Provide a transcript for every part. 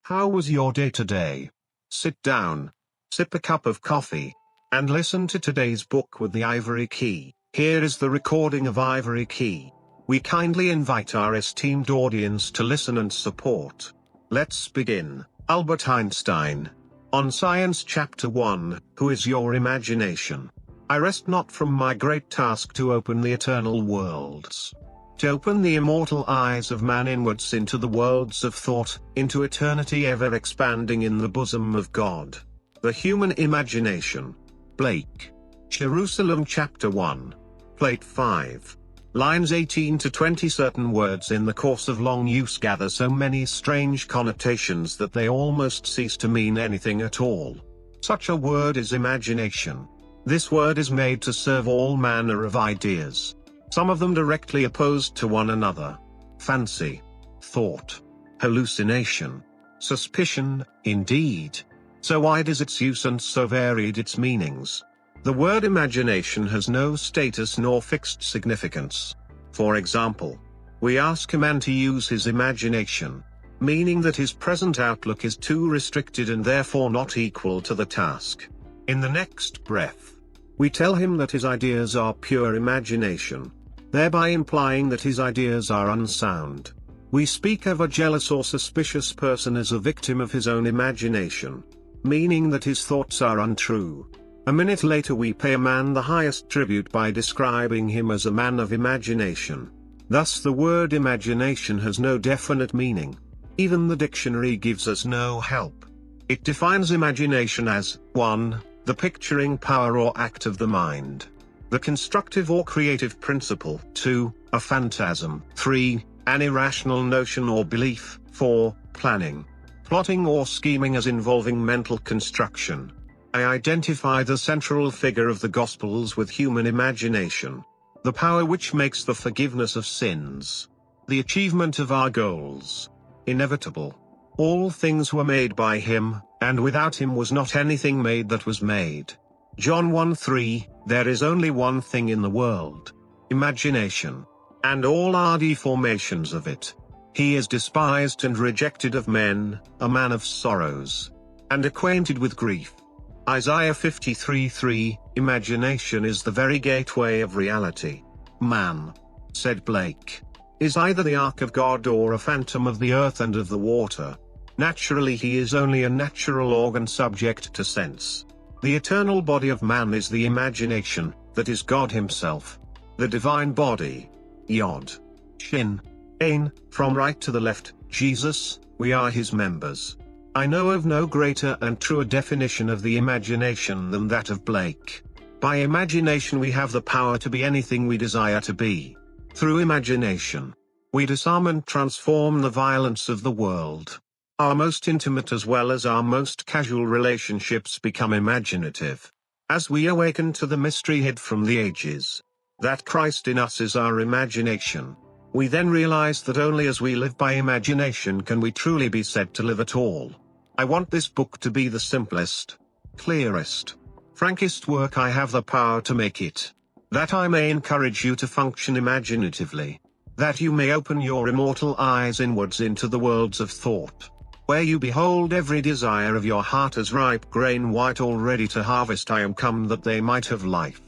How was your day today? Sit down, sip a cup of coffee, and listen to today's book with the Ivory Key. Here is the recording of Ivory Key. We kindly invite our esteemed audience to listen and support. Let's begin. Albert Einstein. On Science Chapter 1, Who is your imagination? I rest not from my great task to open the eternal worlds. To open the immortal eyes of man inwards into the worlds of thought, into eternity ever expanding in the bosom of God. The human imagination. Blake. Jerusalem Chapter 1. Plate 5. Lines 18 to 20. Certain words in the course of long use gather so many strange connotations that they almost cease to mean anything at all. Such a word is imagination. This word is made to serve all manner of ideas. Some of them directly opposed to one another. Fancy, thought, hallucination, suspicion, indeed. So wide is its use and so varied its meanings. The word imagination has no status nor fixed significance. For example, we ask a man to use his imagination, meaning that his present outlook is too restricted and therefore not equal to the task. In the next breath, we tell him that his ideas are pure imagination, thereby implying that his ideas are unsound. We speak of a jealous or suspicious person as a victim of his own imagination, meaning that his thoughts are untrue. A minute later we pay a man the highest tribute by describing him as a man of imagination. Thus the word imagination has no definite meaning. Even the dictionary gives us no help. It defines imagination as 1. The picturing power or act of the mind. The constructive or creative principle. 2. A phantasm. 3. An irrational notion or belief. 4. Planning, plotting or scheming as involving mental construction. I identify the central figure of the Gospels with human imagination. The power which makes the forgiveness of sins, the achievement of our goals, inevitable. All things were made by him, and without him was not anything made that was made. John 1:3, there is only one thing in the world, imagination, and all are deformations of it. He is despised and rejected of men, a man of sorrows, and acquainted with grief. Isaiah 53:3, imagination is the very gateway of reality. Man, said Blake, is either the ark of God or a phantom of the earth and of the water. Naturally he is only a natural organ subject to sense. The eternal body of man is the imagination, that is God himself. The divine body. Yod. Shin. Ain, from right to the left, Jesus, we are his members. I know of no greater and truer definition of the imagination than that of Blake. By imagination we have the power to be anything we desire to be. Through imagination, we disarm and transform the violence of the world. Our most intimate as well as our most casual relationships become imaginative. As we awaken to the mystery hid from the ages, that Christ in us is our imagination, we then realize that only as we live by imagination can we truly be said to live at all. I want this book to be the simplest, clearest, frankest work I have the power to make it, that I may encourage you to function imaginatively, that you may open your immortal eyes inwards into the worlds of thought, where you behold every desire of your heart as ripe grain white all ready to harvest. I am come that they might have life,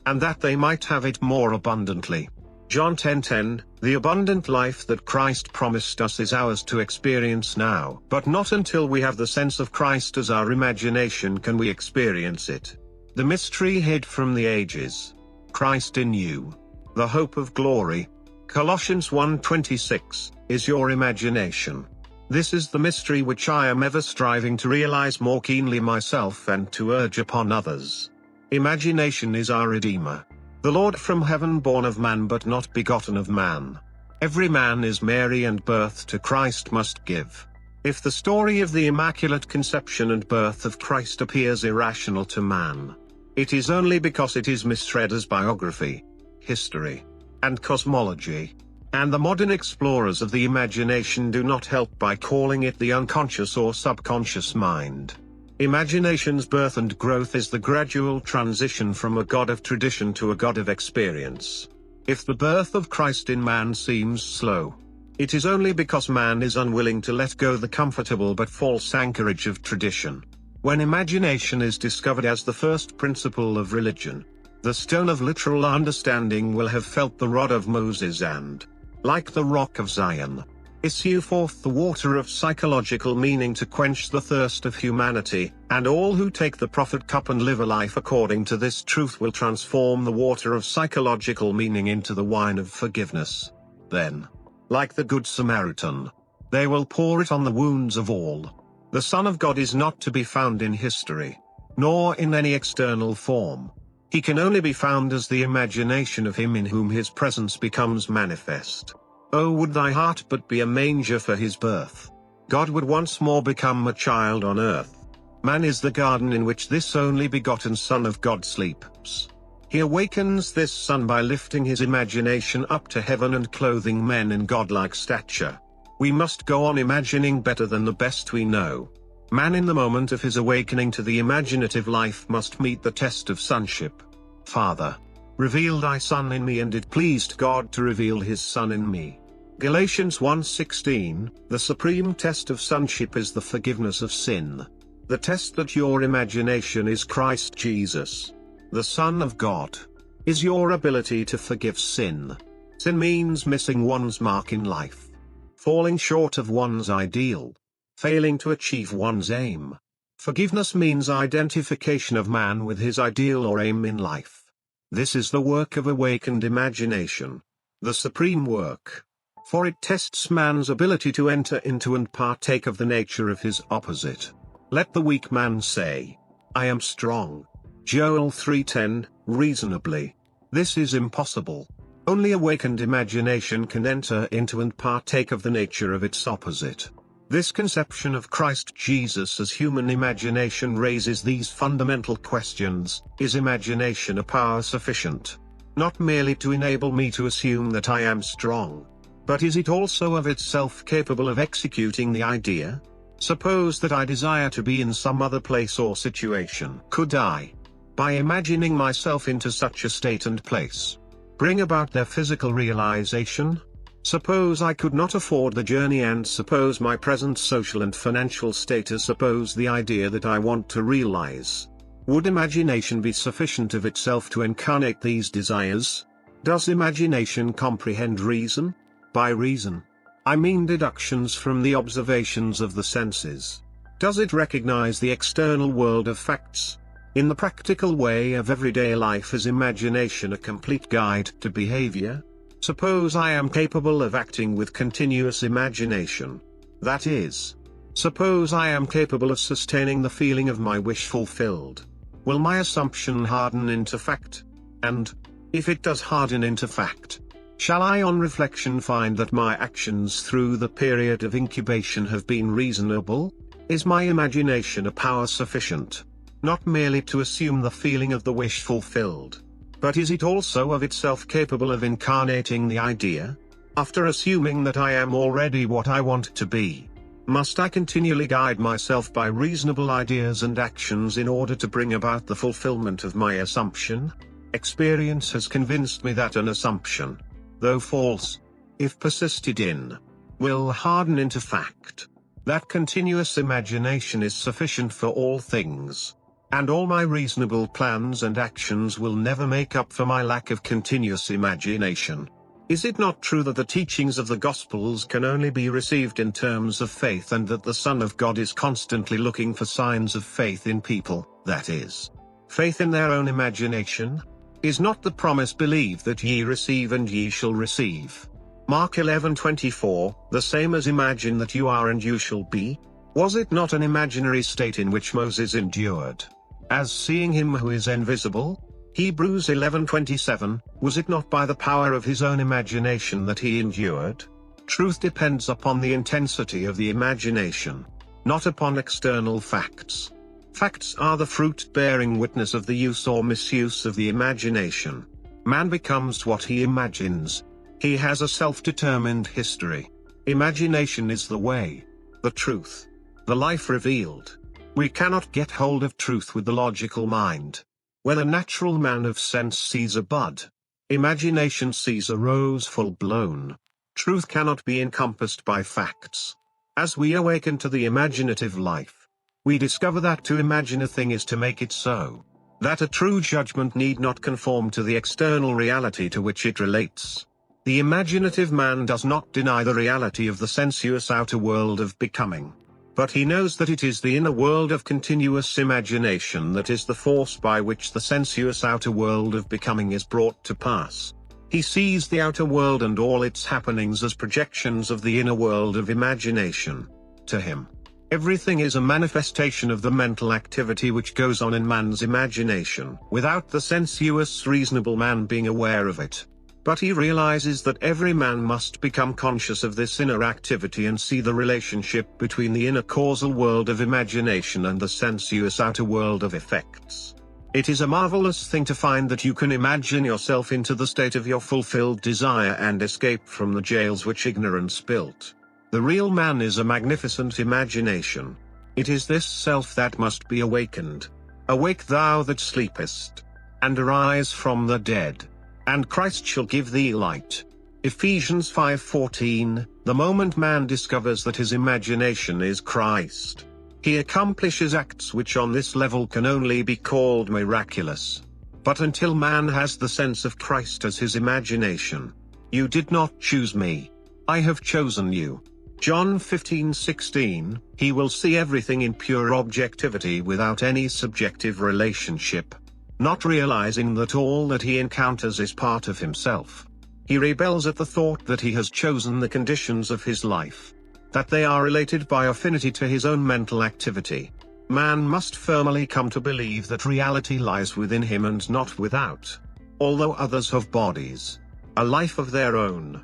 and that they might have it more abundantly. John 10:10, the abundant life that Christ promised us is ours to experience now. But not until we have the sense of Christ as our imagination can we experience it. The mystery hid from the ages. Christ in you, the hope of glory. Colossians 1:26, is your imagination. This is the mystery which I am ever striving to realize more keenly myself and to urge upon others. Imagination is our Redeemer, the Lord from heaven, born of man but not begotten of man. Every man is Mary and birth to Christ must give. If the story of the Immaculate Conception and birth of Christ appears irrational to man, it is only because it is misread as biography, history, and cosmology. And the modern explorers of the imagination do not help by calling it the unconscious or subconscious mind. Imagination's birth and growth is the gradual transition from a God of tradition to a God of experience. If the birth of Christ in man seems slow, It is only because man is unwilling to let go the comfortable but false anchorage of tradition. When imagination is discovered as the first principle of religion, the stone of literal understanding will have felt the rod of Moses and, like the rock of Zion, issue forth the water of psychological meaning to quench the thirst of humanity, and all who take the prophet cup and live a life according to this truth will transform the water of psychological meaning into the wine of forgiveness. Then, like the Good Samaritan, they will pour it on the wounds of all. The Son of God is not to be found in history, nor in any external form. He can only be found as the imagination of him in whom his presence becomes manifest. Oh, would thy heart but be a manger for his birth! God would once more become a child on earth. Man is the garden in which this only begotten Son of God sleeps. He awakens this Son by lifting his imagination up to heaven and clothing men in godlike stature. We must go on imagining better than the best we know. Man in the moment of his awakening to the imaginative life must meet the test of sonship. Father, reveal thy Son in me, and it pleased God to reveal his Son in me. Galatians 1:16, the supreme test of sonship is the forgiveness of sin. The test that your imagination is Christ Jesus, the Son of God, is your ability to forgive sin. Sin means missing one's mark in life, falling short of one's ideal, failing to achieve one's aim. Forgiveness means identification of man with his ideal or aim in life. This is the work of awakened imagination, the supreme work, for it tests man's ability to enter into and partake of the nature of his opposite. Let the weak man say, I am strong. Joel 3:10, reasonably. This is impossible. Only awakened imagination can enter into and partake of the nature of its opposite. This conception of Christ Jesus as human imagination raises these fundamental questions. Is imagination a power sufficient, not merely to enable me to assume that I am strong, but is it also of itself capable of executing the idea? Suppose that I desire to be in some other place or situation. Could I, by imagining myself into such a state and place, bring about their physical realization? Suppose I could not afford the journey, and suppose my present social and financial status oppose the idea that I want to realize. Would imagination be sufficient of itself to incarnate these desires? Does imagination comprehend reason? By reason, I mean deductions from the observations of the senses. Does it recognize the external world of facts? In the practical way of everyday life, is imagination a complete guide to behavior? Suppose I am capable of acting with continuous imagination. That is, suppose I am capable of sustaining the feeling of my wish fulfilled. Will my assumption harden into fact? And, if it does harden into fact, shall I on reflection find that my actions through the period of incubation have been reasonable? Is my imagination a power sufficient, not merely to assume the feeling of the wish fulfilled, but is it also of itself capable of incarnating the idea? After assuming that I am already what I want to be, must I continually guide myself by reasonable ideas and actions in order to bring about the fulfillment of my assumption? Experience has convinced me that an assumption, though false, if persisted in, will harden into fact. That continuous imagination is sufficient for all things, and all my reasonable plans and actions will never make up for my lack of continuous imagination. Is it not true that the teachings of the Gospels can only be received in terms of faith, and that the Son of God is constantly looking for signs of faith in people, that is, faith in their own imagination? Is not the promise, believe that ye receive and ye shall receive? Mark 11:24, the same as imagine that you are and you shall be? Was it not an imaginary state in which Moses endured, as seeing him who is invisible? Hebrews 11:27, was it not by the power of his own imagination that he endured? Truth depends upon the intensity of the imagination, not upon external facts. Facts are the fruit-bearing witness of the use or misuse of the imagination. Man becomes what he imagines. He has a self-determined history. Imagination is the way, the truth, the life revealed. We cannot get hold of truth with the logical mind. When a natural man of sense sees a bud, imagination sees a rose full blown. Truth cannot be encompassed by facts. As we awaken to the imaginative life, we discover that to imagine a thing is to make it so. That a true judgment need not conform to the external reality to which it relates. The imaginative man does not deny the reality of the sensuous outer world of becoming. But he knows that it is the inner world of continuous imagination that is the force by which the sensuous outer world of becoming is brought to pass. He sees the outer world and all its happenings as projections of the inner world of imagination. To him, everything is a manifestation of the mental activity which goes on in man's imagination, without the sensuous reasonable man being aware of it. But he realizes that every man must become conscious of this inner activity and see the relationship between the inner causal world of imagination and the sensuous outer world of effects. It is a marvelous thing to find that you can imagine yourself into the state of your fulfilled desire and escape from the jails which ignorance built. The real man is a magnificent imagination. It is this self that must be awakened. Awake thou that sleepest, and arise from the dead, and Christ shall give thee light. Ephesians 5:14. The moment man discovers that his imagination is Christ, he accomplishes acts which on this level can only be called miraculous. But until man has the sense of Christ as his imagination, you did not choose me, I have chosen you. John 15:16, he will see everything in pure objectivity without any subjective relationship. Not realizing that all that he encounters is part of himself, he rebels at the thought that he has chosen the conditions of his life, that they are related by affinity to his own mental activity. Man must firmly come to believe that reality lies within him and not without. Although others have bodies, a life of their own,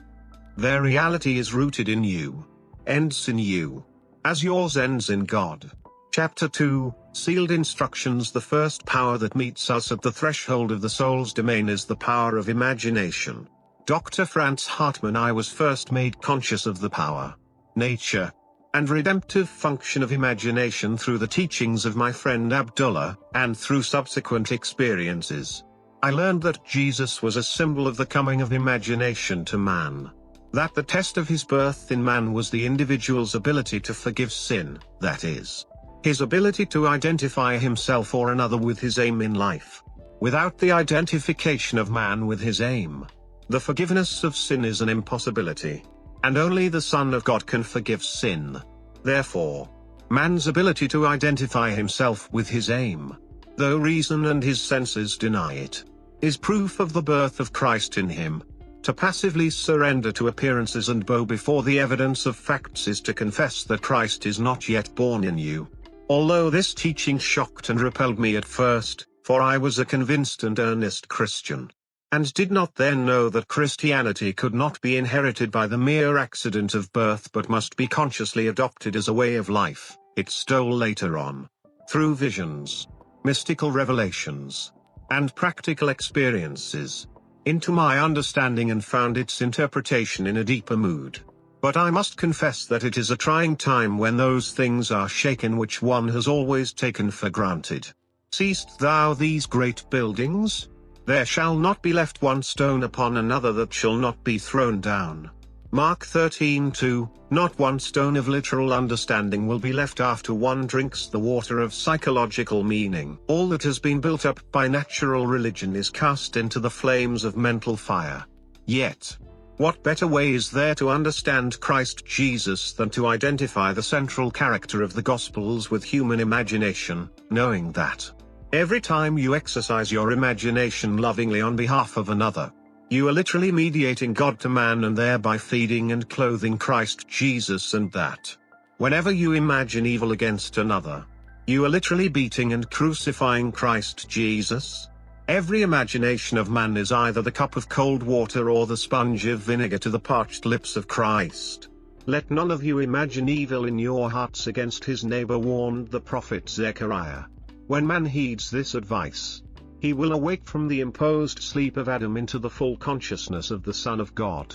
their reality is rooted in you, ends in you, as yours ends in God. Chapter 2, Sealed Instructions. The first power that meets us at the threshold of the soul's domain is the power of imagination. Dr. Franz Hartmann. I was first made conscious of the power, nature, and redemptive function of imagination through the teachings of my friend Abdullah, and through subsequent experiences. I learned that Jesus was a symbol of the coming of imagination to man. That the test of his birth in man was the individual's ability to forgive sin, that is, his ability to identify himself or another with his aim in life. Without the identification of man with his aim, the forgiveness of sin is an impossibility. And only the Son of God can forgive sin. Therefore, man's ability to identify himself with his aim, though reason and his senses deny it, is proof of the birth of Christ in him. To passively surrender to appearances and bow before the evidence of facts is to confess that Christ is not yet born in you. Although this teaching shocked and repelled me at first, for I was a convinced and earnest Christian, and did not then know that Christianity could not be inherited by the mere accident of birth but must be consciously adopted as a way of life, it stole later on, through visions, mystical revelations, and practical experiences, into my understanding and found its interpretation in a deeper mood. But I must confess that it is a trying time when those things are shaken which one has always taken for granted. Seest thou these great buildings? There shall not be left one stone upon another that shall not be thrown down. Mark 13:2, not one stone of literal understanding will be left after one drinks the water of psychological meaning. All that has been built up by natural religion is cast into the flames of mental fire. Yet, what better way is there to understand Christ Jesus than to identify the central character of the Gospels with human imagination, knowing that every time you exercise your imagination lovingly on behalf of another, you are literally mediating God to man and thereby feeding and clothing Christ Jesus, and that whenever you imagine evil against another, you are literally beating and crucifying Christ Jesus. Every imagination of man is either the cup of cold water or the sponge of vinegar to the parched lips of Christ. Let none of you imagine evil in your hearts against his neighbor, warned the prophet Zechariah. When man heeds this advice, he will awake from the imposed sleep of Adam into the full consciousness of the Son of God.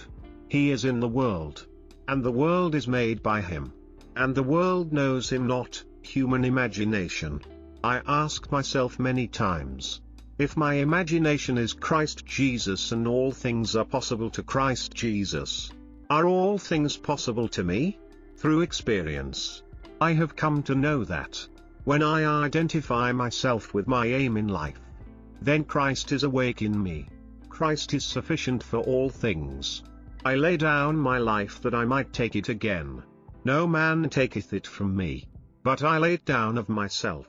He is in the world, and the world is made by him, and the world knows him not. Human imagination. I asked myself many times, if my imagination is Christ Jesus and all things are possible to Christ Jesus, Are all things possible to me? Through experience. I have come to know that when I identify myself with my aim in life, then Christ is awake in me. Christ is sufficient for all things. I lay down my life that I might take it again. No man taketh it from me, but I lay it down of myself.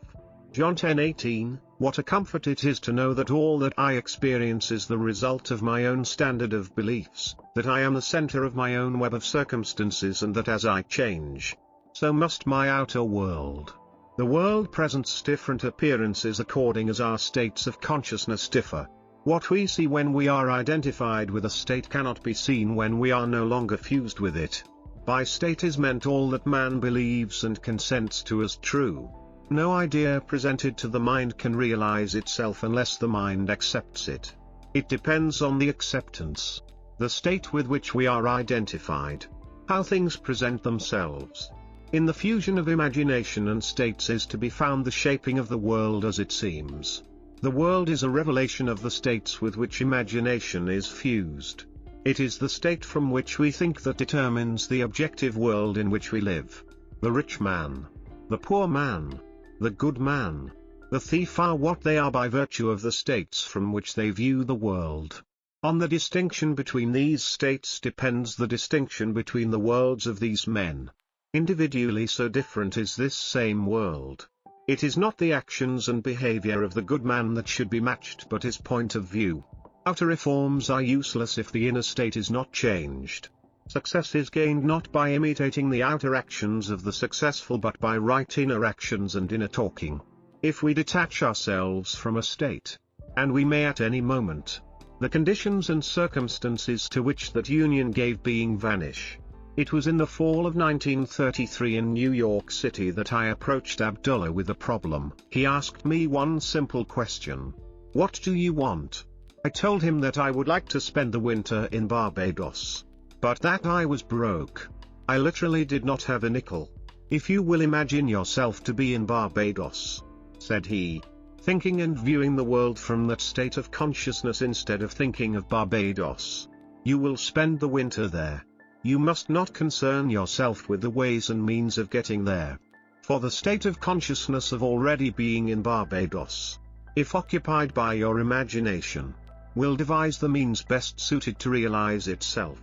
John 10:18. What a comfort it is to know that all that I experience is the result of my own standard of beliefs, that I am the center of my own web of circumstances, and that as I change, so must my outer world. The world presents different appearances according as our states of consciousness differ. What we see when we are identified with a state cannot be seen when we are no longer fused with it. By state is meant all that man believes and consents to as true. No idea presented to the mind can realize itself unless the mind accepts it. It depends on the acceptance, the state with which we are identified. How things present themselves. In the fusion of imagination and states is to be found the shaping of the world as it seems. The world is a revelation of the states with which imagination is fused. It is the state from which we think that determines the objective world in which we live. The rich man, the poor man, the good man, the thief are what they are by virtue of the states from which they view the world. On the distinction between these states depends the distinction between the worlds of these men. Individually so different is this same world. It is not the actions and behavior of the good man that should be matched but his point of view. Outer reforms are useless if the inner state is not changed. Success is gained not by imitating the outer actions of the successful but by right inner actions and inner talking. If we detach ourselves from a state, and we may at any moment, the conditions and circumstances to which that union gave being vanish. It was in the fall of 1933 in New York City that I approached Abdullah with a problem. He asked me one simple question. What do you want? I told him that I would like to spend the winter in Barbados, but that I was broke. I literally did not have a nickel. If you will imagine yourself to be in Barbados, said he, thinking and viewing the world from that state of consciousness instead of thinking of Barbados, you will spend the winter there. You must not concern yourself with the ways and means of getting there. For the state of consciousness of already being in Barbados, if occupied by your imagination, will devise the means best suited to realize itself.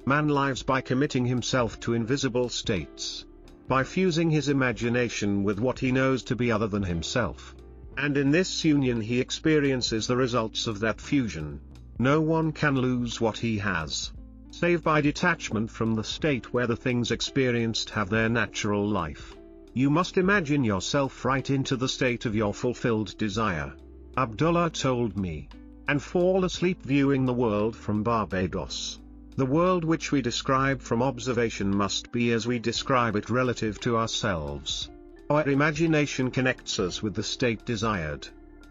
Man lives by committing himself to invisible states, by fusing his imagination with what he knows to be other than himself. And in this union he experiences the results of that fusion. No one can lose what he has, save by detachment from the state where the things experienced have their natural life. You must imagine yourself right into the state of your fulfilled desire. Abdullah told me, and fall asleep viewing the world from Barbados. The world which we describe from observation must be as we describe it relative to ourselves. Our imagination connects us with the state desired.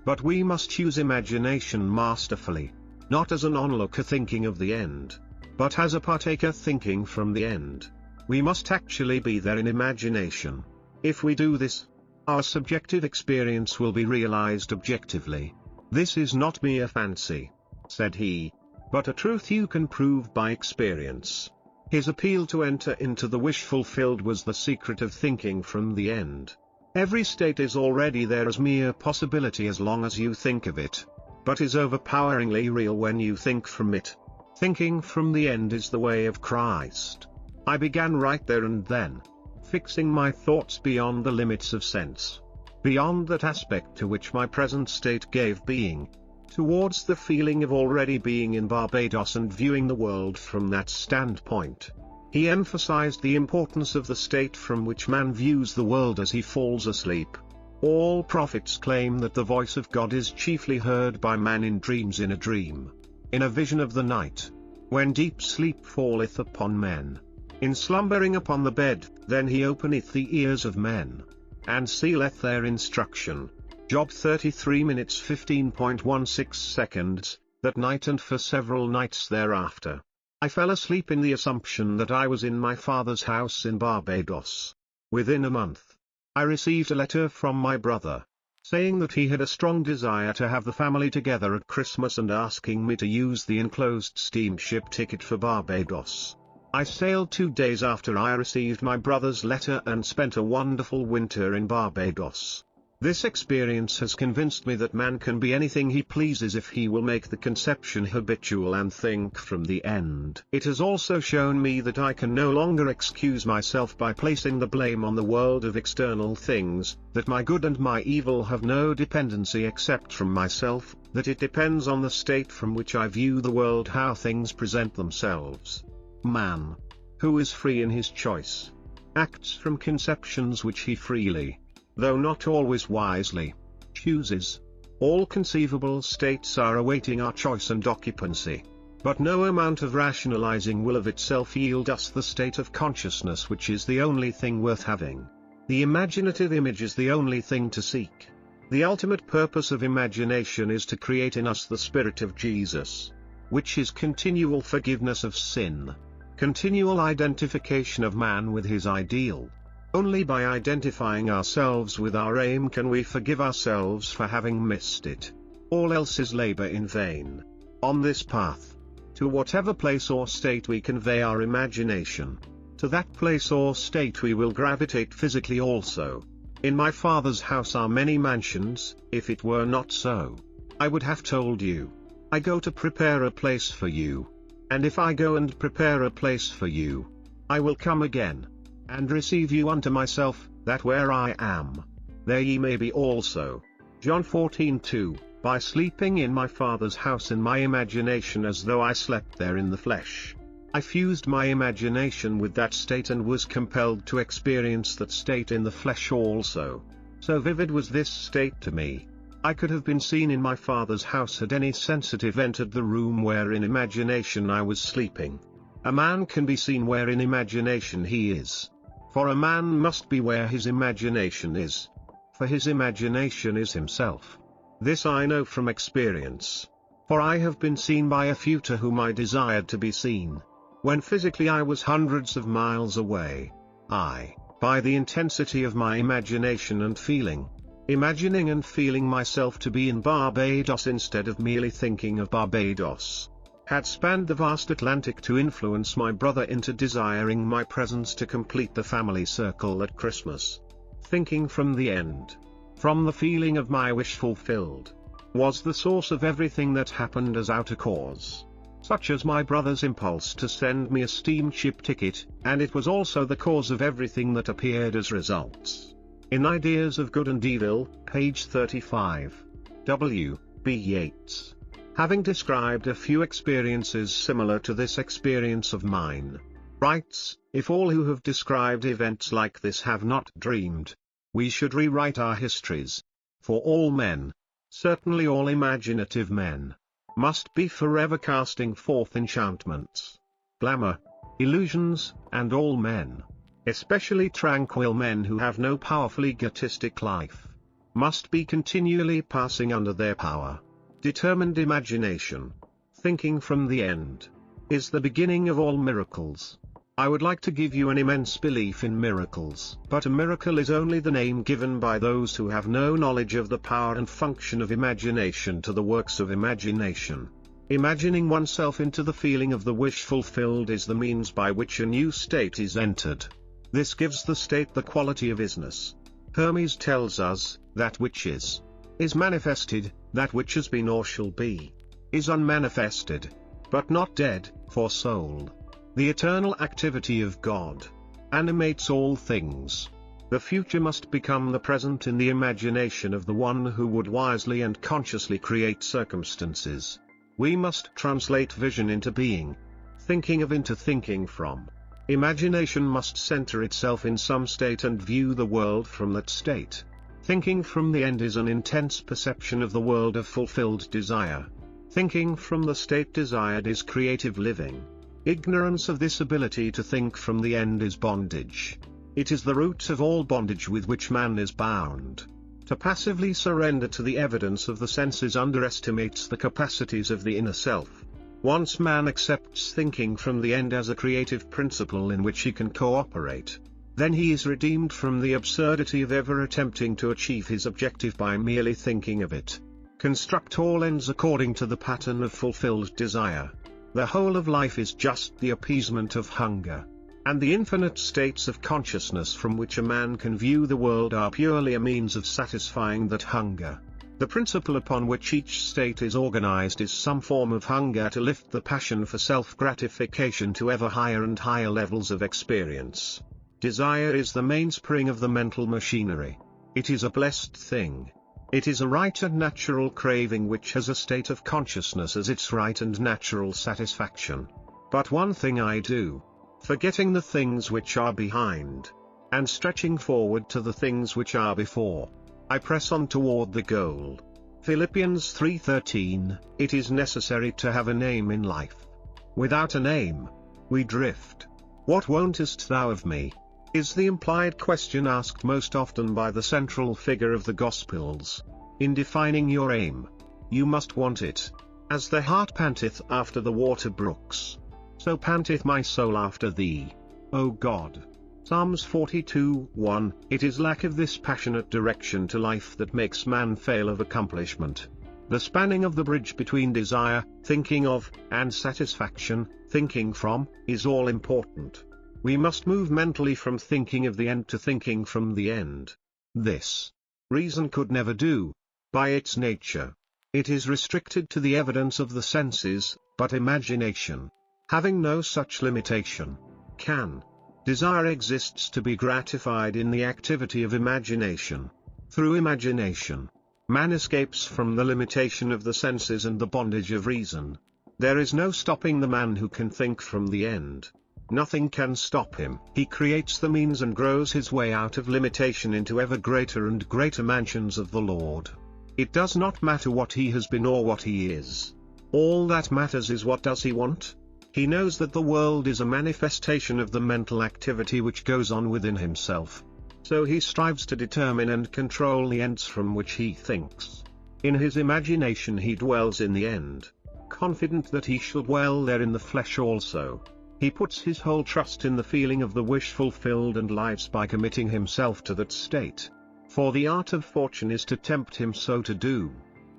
But we must use imagination masterfully, not as an onlooker thinking of the end, but as a partaker thinking from the end. We must actually be there in imagination. If we do this, our subjective experience will be realized objectively. This is not mere fancy, said he, but a truth you can prove by experience. His appeal to enter into the wish fulfilled was the secret of thinking from the end. Every state is already there as mere possibility as long as you think of it, but is overpoweringly real when you think from it. Thinking from the end is the way of Christ. I began right there and then, fixing my thoughts beyond the limits of sense, beyond that aspect to which my present state gave being, towards the feeling of already being in Barbados and viewing the world from that standpoint. He emphasized the importance of the state from which man views the world as he falls asleep. All prophets claim that the voice of God is chiefly heard by man in dreams, in a dream, in a vision of the night, when deep sleep falleth upon men, in slumbering upon the bed, then he openeth the ears of men, and sealeth their instruction. Job 33 minutes 15.16 seconds, that night and for several nights thereafter. I fell asleep in the assumption that I was in my father's house in Barbados. Within a month, I received a letter from my brother, saying that he had a strong desire to have the family together at Christmas and asking me to use the enclosed steamship ticket for Barbados. I sailed 2 days after I received my brother's letter and spent a wonderful winter in Barbados. This experience has convinced me that man can be anything he pleases if he will make the conception habitual and think from the end. It has also shown me that I can no longer excuse myself by placing the blame on the world of external things, that my good and my evil have no dependency except from myself, that it depends on the state from which I view the world how things present themselves. Man, who is free in his choice, acts from conceptions which he freely, though not always wisely, chooses. All conceivable states are awaiting our choice and occupancy. But no amount of rationalizing will of itself yield us the state of consciousness which is the only thing worth having. The imaginative image is the only thing to seek. The ultimate purpose of imagination is to create in us the Spirit of Jesus, which is continual forgiveness of sin, continual identification of man with his ideal. Only by identifying ourselves with our aim can we forgive ourselves for having missed it. All else is labor in vain. On this path, to whatever place or state we convey our imagination, to that place or state we will gravitate physically also. In my Father's house are many mansions. If it were not so, I would have told you. I go to prepare a place for you. And if I go and prepare a place for you, I will come again, and receive you unto myself, that where I am, there ye may be also. John 14:2. By sleeping in my Father's house in my imagination as though I slept there in the flesh, I fused my imagination with that state and was compelled to experience that state in the flesh also. So vivid was this state to me. I could have been seen in my Father's house had any sensitive entered the room where in imagination I was sleeping. A man can be seen where in imagination he is. For a man must be where his imagination is. For his imagination is himself. This I know from experience. For I have been seen by a few to whom I desired to be seen. When physically I was hundreds of miles away, I, by the intensity of my imagination and feeling, imagining and feeling myself to be in Barbados instead of merely thinking of Barbados, had spanned the vast Atlantic to influence my brother into desiring my presence to complete the family circle at Christmas. Thinking from the end, from the feeling of my wish fulfilled, was the source of everything that happened as outer cause, such as my brother's impulse to send me a steamship ticket, and it was also the cause of everything that appeared as results. In Ideas of Good and Evil, page 35. W. B. Yeats. Having described a few experiences similar to this experience of mine, writes, if all who have described events like this have not dreamed, we should rewrite our histories. For all men, certainly all imaginative men, must be forever casting forth enchantments, glamour, illusions, and all men, especially tranquil men who have no powerful egotistic life, must be continually passing under their power. Determined imagination, thinking from the end, is the beginning of all miracles. I would like to give you an immense belief in miracles. But a miracle is only the name given by those who have no knowledge of the power and function of imagination to the works of imagination. Imagining oneself into the feeling of the wish fulfilled is the means by which a new state is entered. This gives the state the quality of isness. Hermes tells us, that which is manifested, that which has been or shall be, is unmanifested, but not dead, for soul. The eternal activity of God animates all things. The future must become the present in the imagination of the one who would wisely and consciously create circumstances. We must translate vision into being, thinking of into thinking from. Imagination must center itself in some state and view the world from that state. Thinking from the end is an intense perception of the world of fulfilled desire. Thinking from the state desired is creative living. Ignorance of this ability to think from the end is bondage. It is the root of all bondage with which man is bound. To passively surrender to the evidence of the senses underestimates the capacities of the inner self. Once man accepts thinking from the end as a creative principle in which he can cooperate, then he is redeemed from the absurdity of ever attempting to achieve his objective by merely thinking of it. Construct all ends according to the pattern of fulfilled desire. The whole of life is just the appeasement of hunger. And the infinite states of consciousness from which a man can view the world are purely a means of satisfying that hunger. The principle upon which each state is organized is some form of hunger to lift the passion for self-gratification to ever higher and higher levels of experience. Desire is the mainspring of the mental machinery. It is a blessed thing. It is a right and natural craving which has a state of consciousness as its right and natural satisfaction. But one thing I do, forgetting the things which are behind, and stretching forward to the things which are before, I press on toward the goal. Philippians 3:13, it is necessary to have an aim in life. Without an aim, we drift. What wantest thou of me? Is the implied question asked most often by the central figure of the Gospels. In defining your aim, you must want it. As the hart panteth after the water brooks, so panteth my soul after thee, O God. Psalms 42:1, it is lack of this passionate direction to life that makes man fail of accomplishment. The spanning of the bridge between desire, thinking of, and satisfaction, thinking from, is all important. We must move mentally from thinking of the end to thinking from the end. This, reason could never do. By its nature, it is restricted to the evidence of the senses, but imagination, having no such limitation, can. Desire exists to be gratified in the activity of imagination. Through imagination, man escapes from the limitation of the senses and the bondage of reason. There is no stopping the man who can think from the end. Nothing can stop him. He creates the means and grows his way out of limitation into ever greater and greater mansions of the Lord. It does not matter what he has been or what he is. All that matters is what does he want? He knows that the world is a manifestation of the mental activity which goes on within himself. So he strives to determine and control the ends from which he thinks. In his imagination he dwells in the end, confident that he shall dwell there in the flesh also. He puts his whole trust in the feeling of the wish fulfilled and lives by committing himself to that state. For the art of fortune is to tempt him so to do.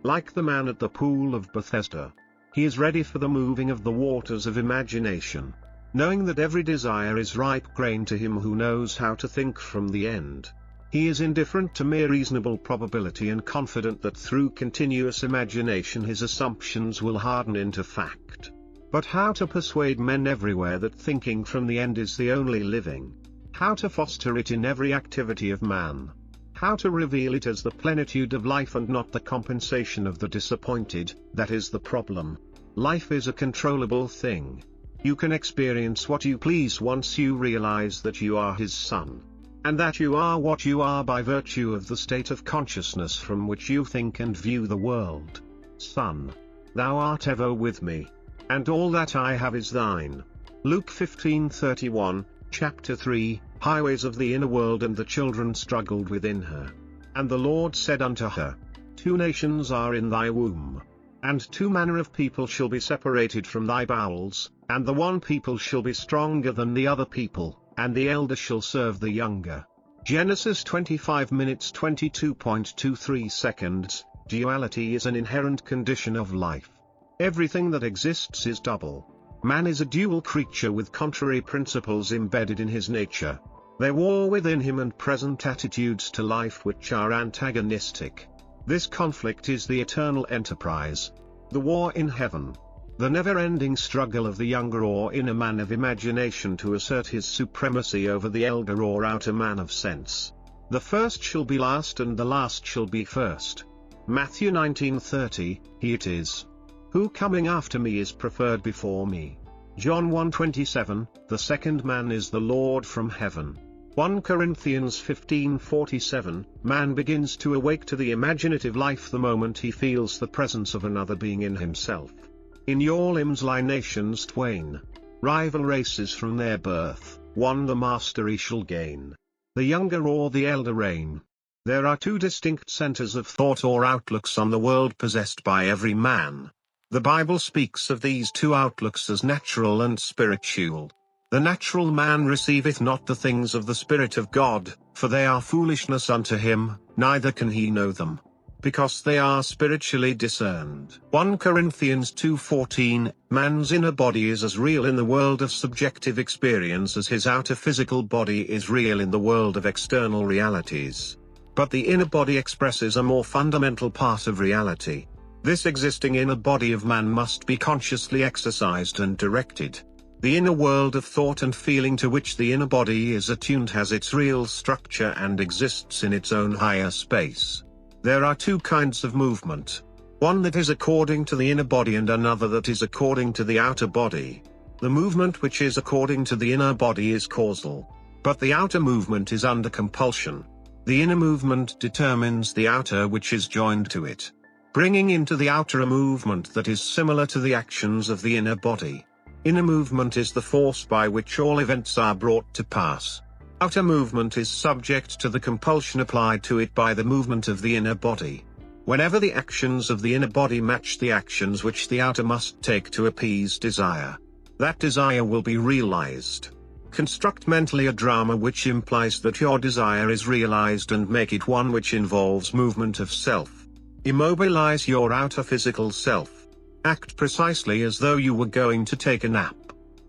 Like the man at the pool of Bethesda, he is ready for the moving of the waters of imagination, knowing that every desire is ripe grain to him who knows how to think from the end. He is indifferent to mere reasonable probability and confident that through continuous imagination his assumptions will harden into fact. But how to persuade men everywhere that thinking from the end is the only living? How to foster it in every activity of man? How to reveal it as the plenitude of life and not the compensation of the disappointed? That is the problem. Life is a controllable thing. You can experience what you please once you realize that you are his son. And that you are what you are by virtue of the state of consciousness from which you think and view the world. Son, thou art ever with me, and all that I have is thine. Luke 15:31, chapter 3, highways of the inner world. And the children struggled within her. And the Lord said unto her, 2 nations are in thy womb, and 2 manner of people shall be separated from thy bowels, and the one people shall be stronger than the other people, and the elder shall serve the younger. Genesis 25 minutes 22.23 seconds. Duality is an inherent condition of life. Everything that exists is double. Man is a dual creature with contrary principles embedded in his nature. They war within him and present attitudes to life which are antagonistic. This conflict is the eternal enterprise, the war in heaven, the never-ending struggle of the younger or inner man of imagination to assert his supremacy over the elder or outer man of sense. The first shall be last and the last shall be first. Matthew 19:30, he it is who coming after me is preferred before me. John 1:27, the second man is the Lord from heaven. 1 Corinthians 15:47, man begins to awake to the imaginative life the moment he feels the presence of another being in himself. In your limbs lie nations twain, rival races from their birth, one the mastery shall gain, the younger or the elder reign. There are 2 distinct centers of thought or outlooks on the world possessed by every man. The Bible speaks of these 2 outlooks as natural and spiritual. The natural man receiveth not the things of the Spirit of God, for they are foolishness unto him, neither can he know them, because they are spiritually discerned. 1 Corinthians 2:14, man's inner body is as real in the world of subjective experience as his outer physical body is real in the world of external realities. But the inner body expresses a more fundamental part of reality. This existing inner body of man must be consciously exercised and directed. The inner world of thought and feeling to which the inner body is attuned has its real structure and exists in its own higher space. There are two kinds of movement. One that is according to the inner body and another that is according to the outer body. The movement which is according to the inner body is causal. But the outer movement is under compulsion. The inner movement determines the outer which is joined to it, bringing into the outer a movement that is similar to the actions of the inner body. Inner movement is the force by which all events are brought to pass. Outer movement is subject to the compulsion applied to it by the movement of the inner body. Whenever the actions of the inner body match the actions which the outer must take to appease desire, that desire will be realized. Construct mentally a drama which implies that your desire is realized and make it one which involves movement of self. Immobilize your outer physical self. Act precisely as though you were going to take a nap.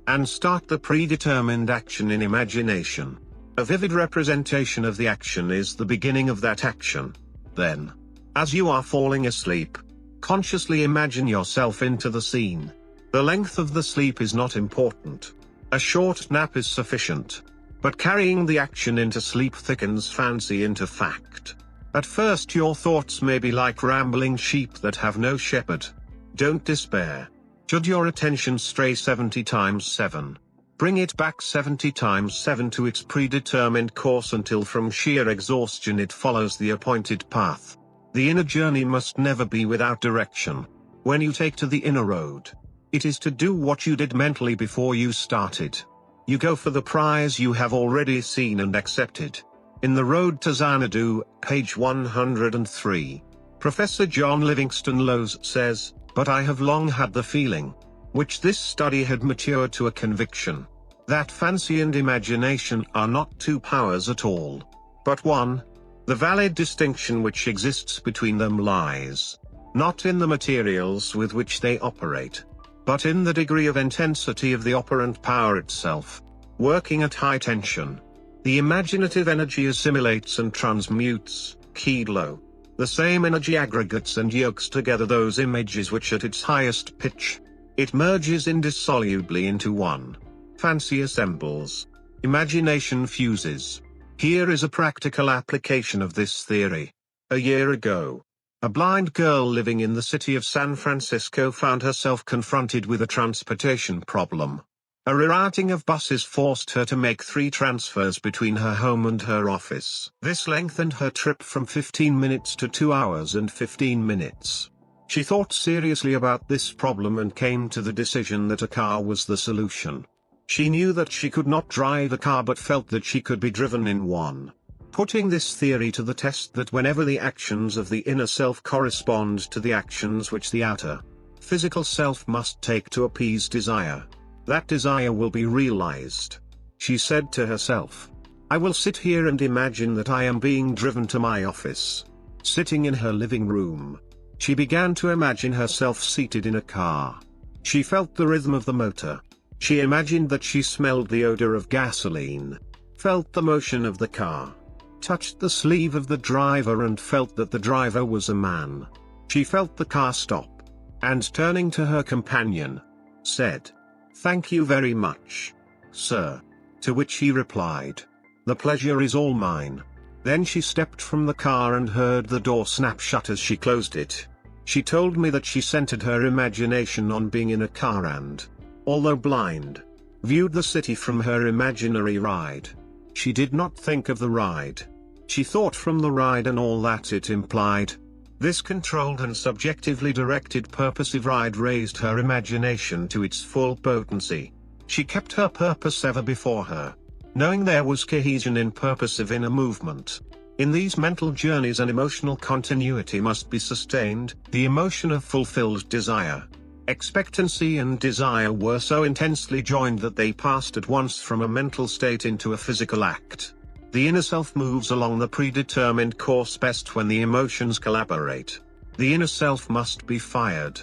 And start the predetermined action in imagination. A vivid representation of the action is the beginning of that action. Then, as you are falling asleep, consciously imagine yourself into the scene. The length of the sleep is not important. A short nap is sufficient. But carrying the action into sleep thickens fancy into fact. At first your thoughts may be like rambling sheep that have no shepherd. Don't despair. Should your attention stray 70 times 7, bring it back 70 times 7 to its predetermined course until from sheer exhaustion it follows the appointed path. The inner journey must never be without direction. When you take to the inner road, it is to do what you did mentally before you started. You go for the prize you have already seen and accepted. In The Road to Xanadu, page 103, Professor John Livingston Lowes says, "But I have long had the feeling, which this study had matured to a conviction, that fancy and imagination are not two powers at all, but one. The valid distinction which exists between them lies, not in the materials with which they operate, but in the degree of intensity of the operant power itself, working at high tension. The imaginative energy assimilates and transmutes, keyed low. The same energy aggregates and yokes together those images which at its highest pitch, it merges indissolubly into one. Fancy assembles. Imagination fuses." Here is a practical application of this theory. A year ago, a blind girl living in the city of San Francisco found herself confronted with a transportation problem. A rerouting of buses forced her to make 3 transfers between her home and her office. This lengthened her trip from 15 minutes to 2 hours and 15 minutes. She thought seriously about this problem and came to the decision that a car was the solution. She knew that she could not drive a car but felt that she could be driven in one. Putting this theory to the test, that whenever the actions of the inner self correspond to the actions which the outer, physical self must take to appease desire, that desire will be realized. She said to herself, "I will sit here and imagine that I am being driven to my office." Sitting in her living room, she began to imagine herself seated in a car. She felt the rhythm of the motor. She imagined that she smelled the odor of gasoline, felt the motion of the car, touched the sleeve of the driver and felt that the driver was a man. She felt the car stop, and turning to her companion, said, "Thank you very much, sir." To which he replied, "The pleasure is all mine." Then she stepped from the car and heard the door snap shut as she closed it. She told me that she centered her imagination on being in a car and, although blind, viewed the city from her imaginary ride. She did not think of the ride. She thought from the ride and all that it implied. This controlled and subjectively directed purposive ride raised her imagination to its full potency. She kept her purpose ever before her, knowing there was cohesion in purposive inner movement. In these mental journeys an emotional continuity must be sustained, the emotion of fulfilled desire. Expectancy and desire were so intensely joined that they passed at once from a mental state into a physical act. The inner self moves along the predetermined course best when the emotions collaborate. The inner self must be fired.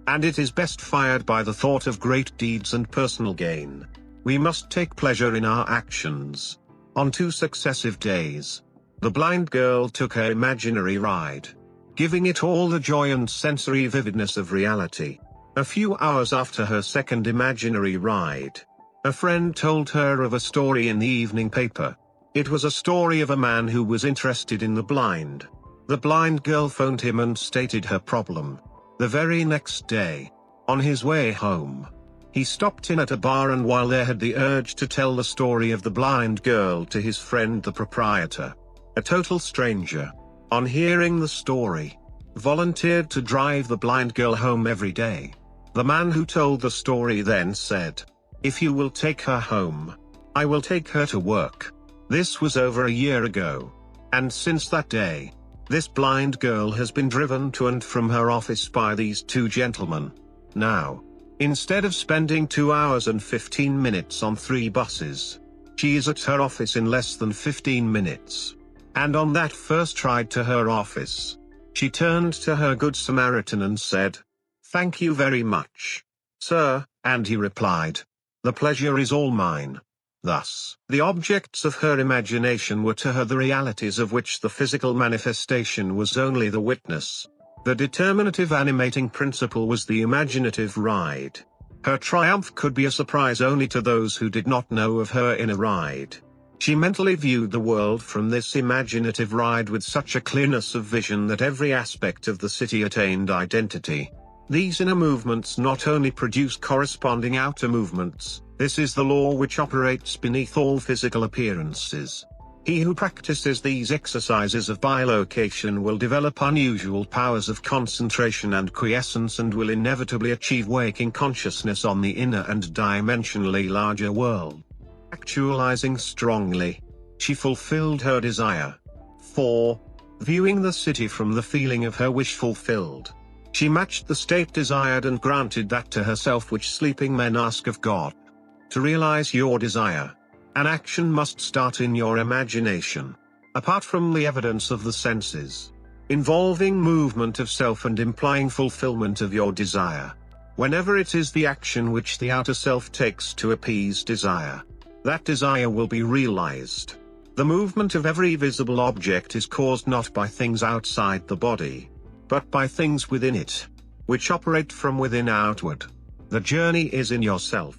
And it is best fired by the thought of great deeds and personal gain. We must take pleasure in our actions. On 2 successive days, the blind girl took her imaginary ride, giving it all the joy and sensory vividness of reality. A few hours after her second imaginary ride, a friend told her of a story in the evening paper. It was a story of a man who was interested in the blind. The blind girl phoned him and stated her problem. The very next day, on his way home, he stopped in at a bar and while there had the urge to tell the story of the blind girl to his friend the proprietor. A total stranger, on hearing the story, volunteered to drive the blind girl home every day. The man who told the story then said, "If you will take her home, I will take her to work." This was over a year ago. And since that day, this blind girl has been driven to and from her office by these 2 gentlemen. Now, instead of spending 2 hours and 15 minutes on 3 buses, she is at her office in less than 15 minutes. And on that first ride to her office, she turned to her Good Samaritan and said, "Thank you very much, sir," and he replied, "The pleasure is all mine." Thus, the objects of her imagination were to her the realities of which the physical manifestation was only the witness. The determinative animating principle was the imaginative ride. Her triumph could be a surprise only to those who did not know of her inner ride. She mentally viewed the world from this imaginative ride with such a clearness of vision that every aspect of the city attained identity. These inner movements not only produce corresponding outer movements, this is the law which operates beneath all physical appearances. He who practices these exercises of bilocation will develop unusual powers of concentration and quiescence and will inevitably achieve waking consciousness on the inner and dimensionally larger world. Actualizing strongly, she fulfilled her desire. 4. Viewing the city from the feeling of her wish fulfilled. She matched the state desired and granted that to herself which sleeping men ask of God. To realize your desire, an action must start in your imagination, apart from the evidence of the senses, involving movement of self and implying fulfillment of your desire. Whenever it is the action which the outer self takes to appease desire, that desire will be realized. The movement of every visible object is caused not by things outside the body, but by things within it, which operate from within outward. The journey is in yourself.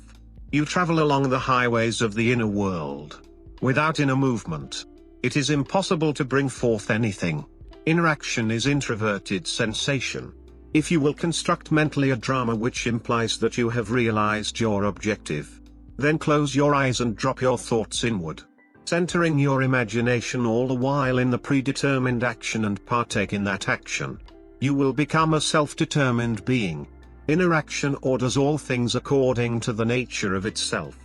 You travel along the highways of the inner world. Without inner movement, it is impossible to bring forth anything. Inner action is introverted sensation. If you will construct mentally a drama which implies that you have realized your objective, then close your eyes and drop your thoughts inward, centering your imagination all the while in the predetermined action and partake in that action. You will become a self-determined being. Inner action orders all things according to the nature of itself.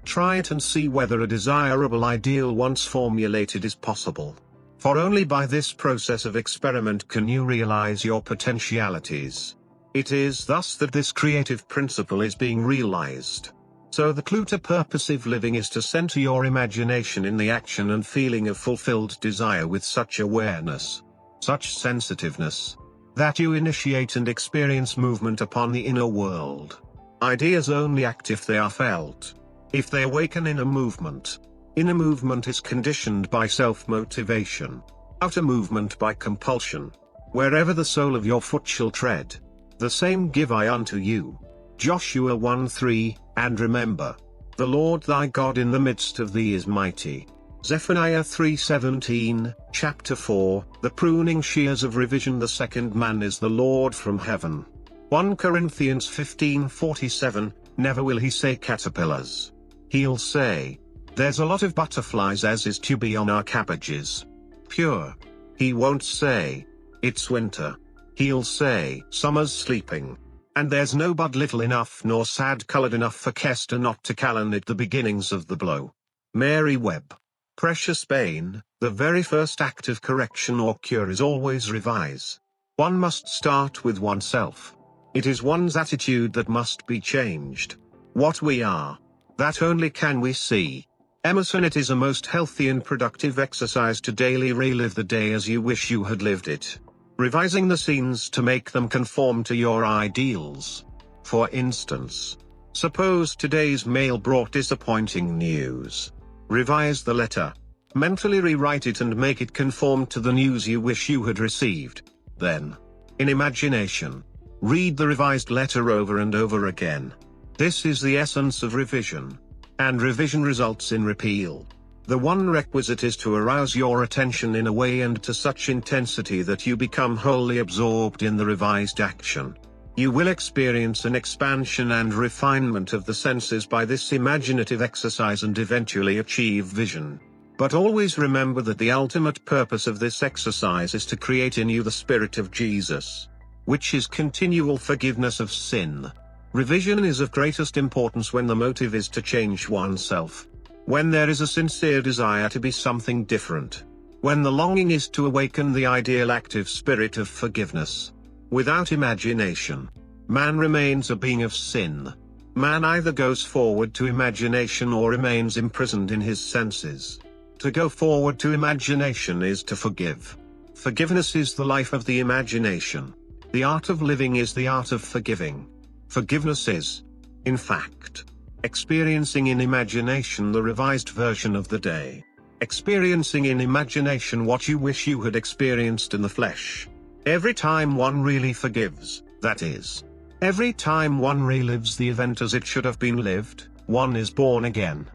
Try it and see whether a desirable ideal once formulated is possible. For only by this process of experiment can you realize your potentialities. It is thus that this creative principle is being realized. So the clue to purposive living is to center your imagination in the action and feeling of fulfilled desire with such awareness, such sensitiveness, that you initiate and experience movement upon the inner world. Ideas only act if they are felt. If they awaken inner movement is conditioned by self-motivation. Outer movement by compulsion. Wherever the sole of your foot shall tread, the same give I unto you. Joshua 1:3, and remember, the Lord thy God in the midst of thee is mighty. Zephaniah 3:17, Chapter 4, the pruning shears of revision. The second man is the Lord from heaven. 1 Corinthians 15:47, never will he say caterpillars. He'll say, there's a lot of butterflies as is to be on our cabbages. Pure. He won't say, it's winter. He'll say, summer's sleeping. And there's no bud little enough nor sad colored enough for Kester not to callan it the beginnings of the blow. Mary Webb. Precious pain, the very first act of correction or cure is always revise. One must start with oneself. It is one's attitude that must be changed. What we are, that only can we see. Emerson. It is a most healthy and productive exercise to daily relive the day as you wish you had lived it, revising the scenes to make them conform to your ideals. For instance, suppose today's mail brought disappointing news. Revise the letter. Mentally rewrite it and make it conform to the news you wish you had received. Then, in imagination, read the revised letter over and over again. This is the essence of revision. And revision results in repeal. The one requisite is to arouse your attention in a way and to such intensity that you become wholly absorbed in the revised action. You will experience an expansion and refinement of the senses by this imaginative exercise and eventually achieve vision. But always remember that the ultimate purpose of this exercise is to create in you the Spirit of Jesus, which is continual forgiveness of sin. Revision is of greatest importance when the motive is to change oneself. When there is a sincere desire to be something different. When the longing is to awaken the ideal active spirit of forgiveness. Without imagination, man remains a being of sin. Man either goes forward to imagination or remains imprisoned in his senses. To go forward to imagination is to forgive. Forgiveness is the life of the imagination. The art of living is the art of forgiving. Forgiveness is, in fact, experiencing in imagination the revised version of the day. Experiencing in imagination what you wish you had experienced in the flesh. Every time one really forgives, that is, every time one relives the event as it should have been lived, one is born again.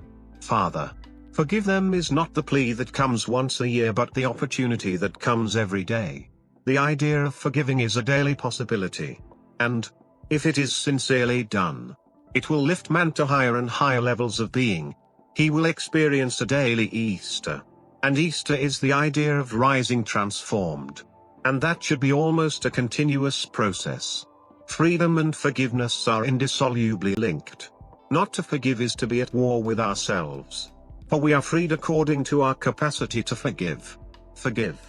Father, forgive them is not the plea that comes once a year but the opportunity that comes every day. The idea of forgiving is a daily possibility. And, if it is sincerely done, it will lift man to higher and higher levels of being. He will experience a daily Easter. And Easter is the idea of rising transformed. And that should be almost a continuous process. Freedom and forgiveness are indissolubly linked. Not to forgive is to be at war with ourselves. For we are freed according to our capacity to forgive. Forgive,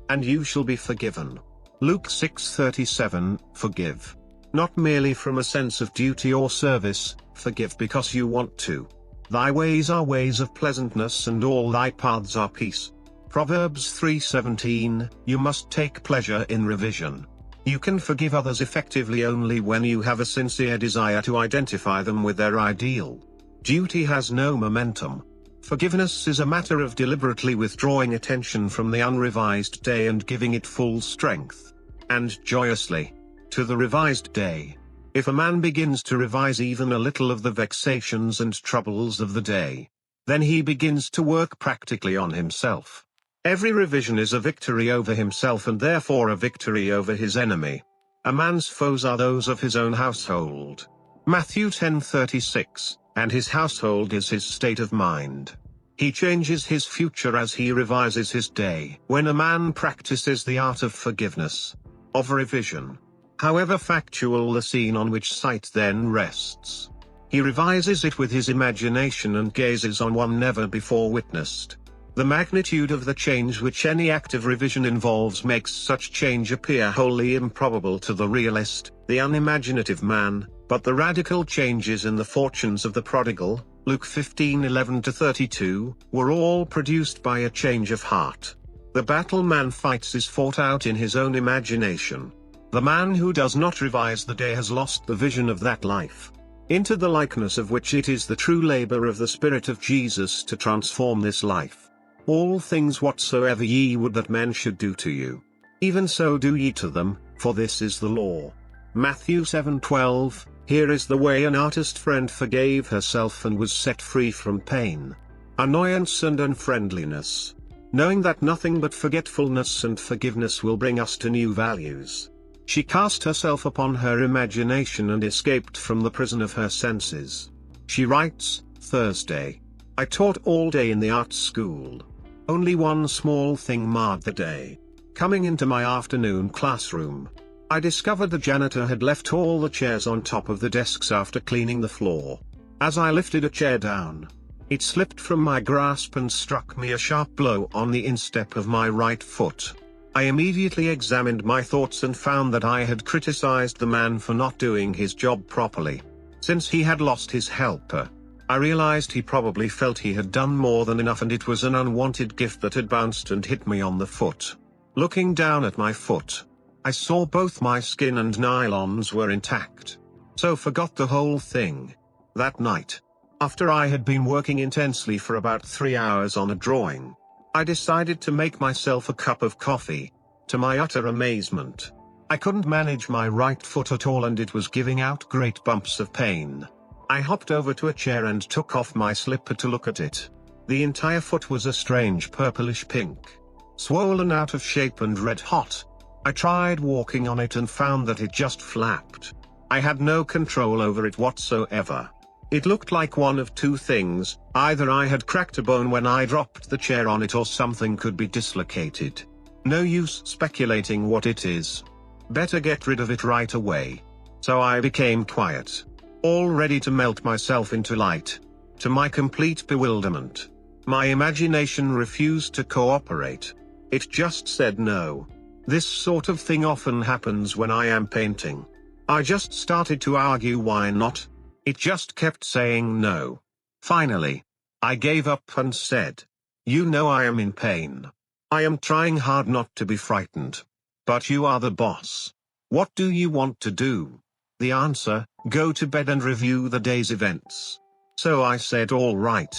and you shall be forgiven. Luke 6:37, forgive. Not merely from a sense of duty or service, forgive because you want to. Thy ways are ways of pleasantness and all thy paths are peace. Proverbs 3:17, you must take pleasure in revision. You can forgive others effectively only when you have a sincere desire to identify them with their ideal. Duty has no momentum. Forgiveness is a matter of deliberately withdrawing attention from the unrevised day and giving it full strength, and joyously, to the revised day. If a man begins to revise even a little of the vexations and troubles of the day, then he begins to work practically on himself. Every revision is a victory over himself and therefore a victory over his enemy. A man's foes are those of his own household. Matthew 10:36, and his household is his state of mind. He changes his future as he revises his day. When a man practices the art of forgiveness, of revision, however factual the scene on which sight then rests, he revises it with his imagination and gazes on one never before witnessed. The magnitude of the change which any act of revision involves makes such change appear wholly improbable to the realist, the unimaginative man, but the radical changes in the fortunes of the prodigal, Luke 15:11-32, were all produced by a change of heart. The battle man fights is fought out in his own imagination. The man who does not revise the day has lost the vision of that life, into the likeness of which it is the true labor of the Spirit of Jesus to transform this life. All things whatsoever ye would that men should do to you, even so do ye to them, for this is the law. Matthew 7:12, here is the way an artist friend forgave herself and was set free from pain, annoyance and unfriendliness, knowing that nothing but forgetfulness and forgiveness will bring us to new values. She cast herself upon her imagination and escaped from the prison of her senses. She writes, Thursday. I taught all day in the art school. Only one small thing marred the day. Coming into my afternoon classroom, I discovered the janitor had left all the chairs on top of the desks after cleaning the floor. As I lifted a chair down, it slipped from my grasp and struck me a sharp blow on the instep of my right foot. I immediately examined my thoughts and found that I had criticized the man for not doing his job properly. Since he had lost his helper, I realized he probably felt he had done more than enough and it was an unwanted gift that had bounced and hit me on the foot. Looking down at my foot, I saw both my skin and nylons were intact. So forgot the whole thing. That night, after I had been working intensely for about 3 hours on a drawing, I decided to make myself a cup of coffee. To my utter amazement, I couldn't manage my right foot at all and it was giving out great bumps of pain. I hopped over to a chair and took off my slipper to look at it. The entire foot was a strange purplish pink, swollen out of shape and red hot. I tried walking on it and found that it just flapped. I had no control over it whatsoever. It looked like one of two things: either I had cracked a bone when I dropped the chair on it or something could be dislocated. No use speculating what it is. Better get rid of it right away. So I became quiet, all ready to melt myself into light. To my complete bewilderment, my imagination refused to cooperate. It just said no. This sort of thing often happens when I am painting. I just started to argue why not. It just kept saying no. Finally, I gave up and said, "You know I am in pain. I am trying hard not to be frightened. But you are the boss. What do you want to do?" The answer: go to bed and review the day's events. So I said, all right.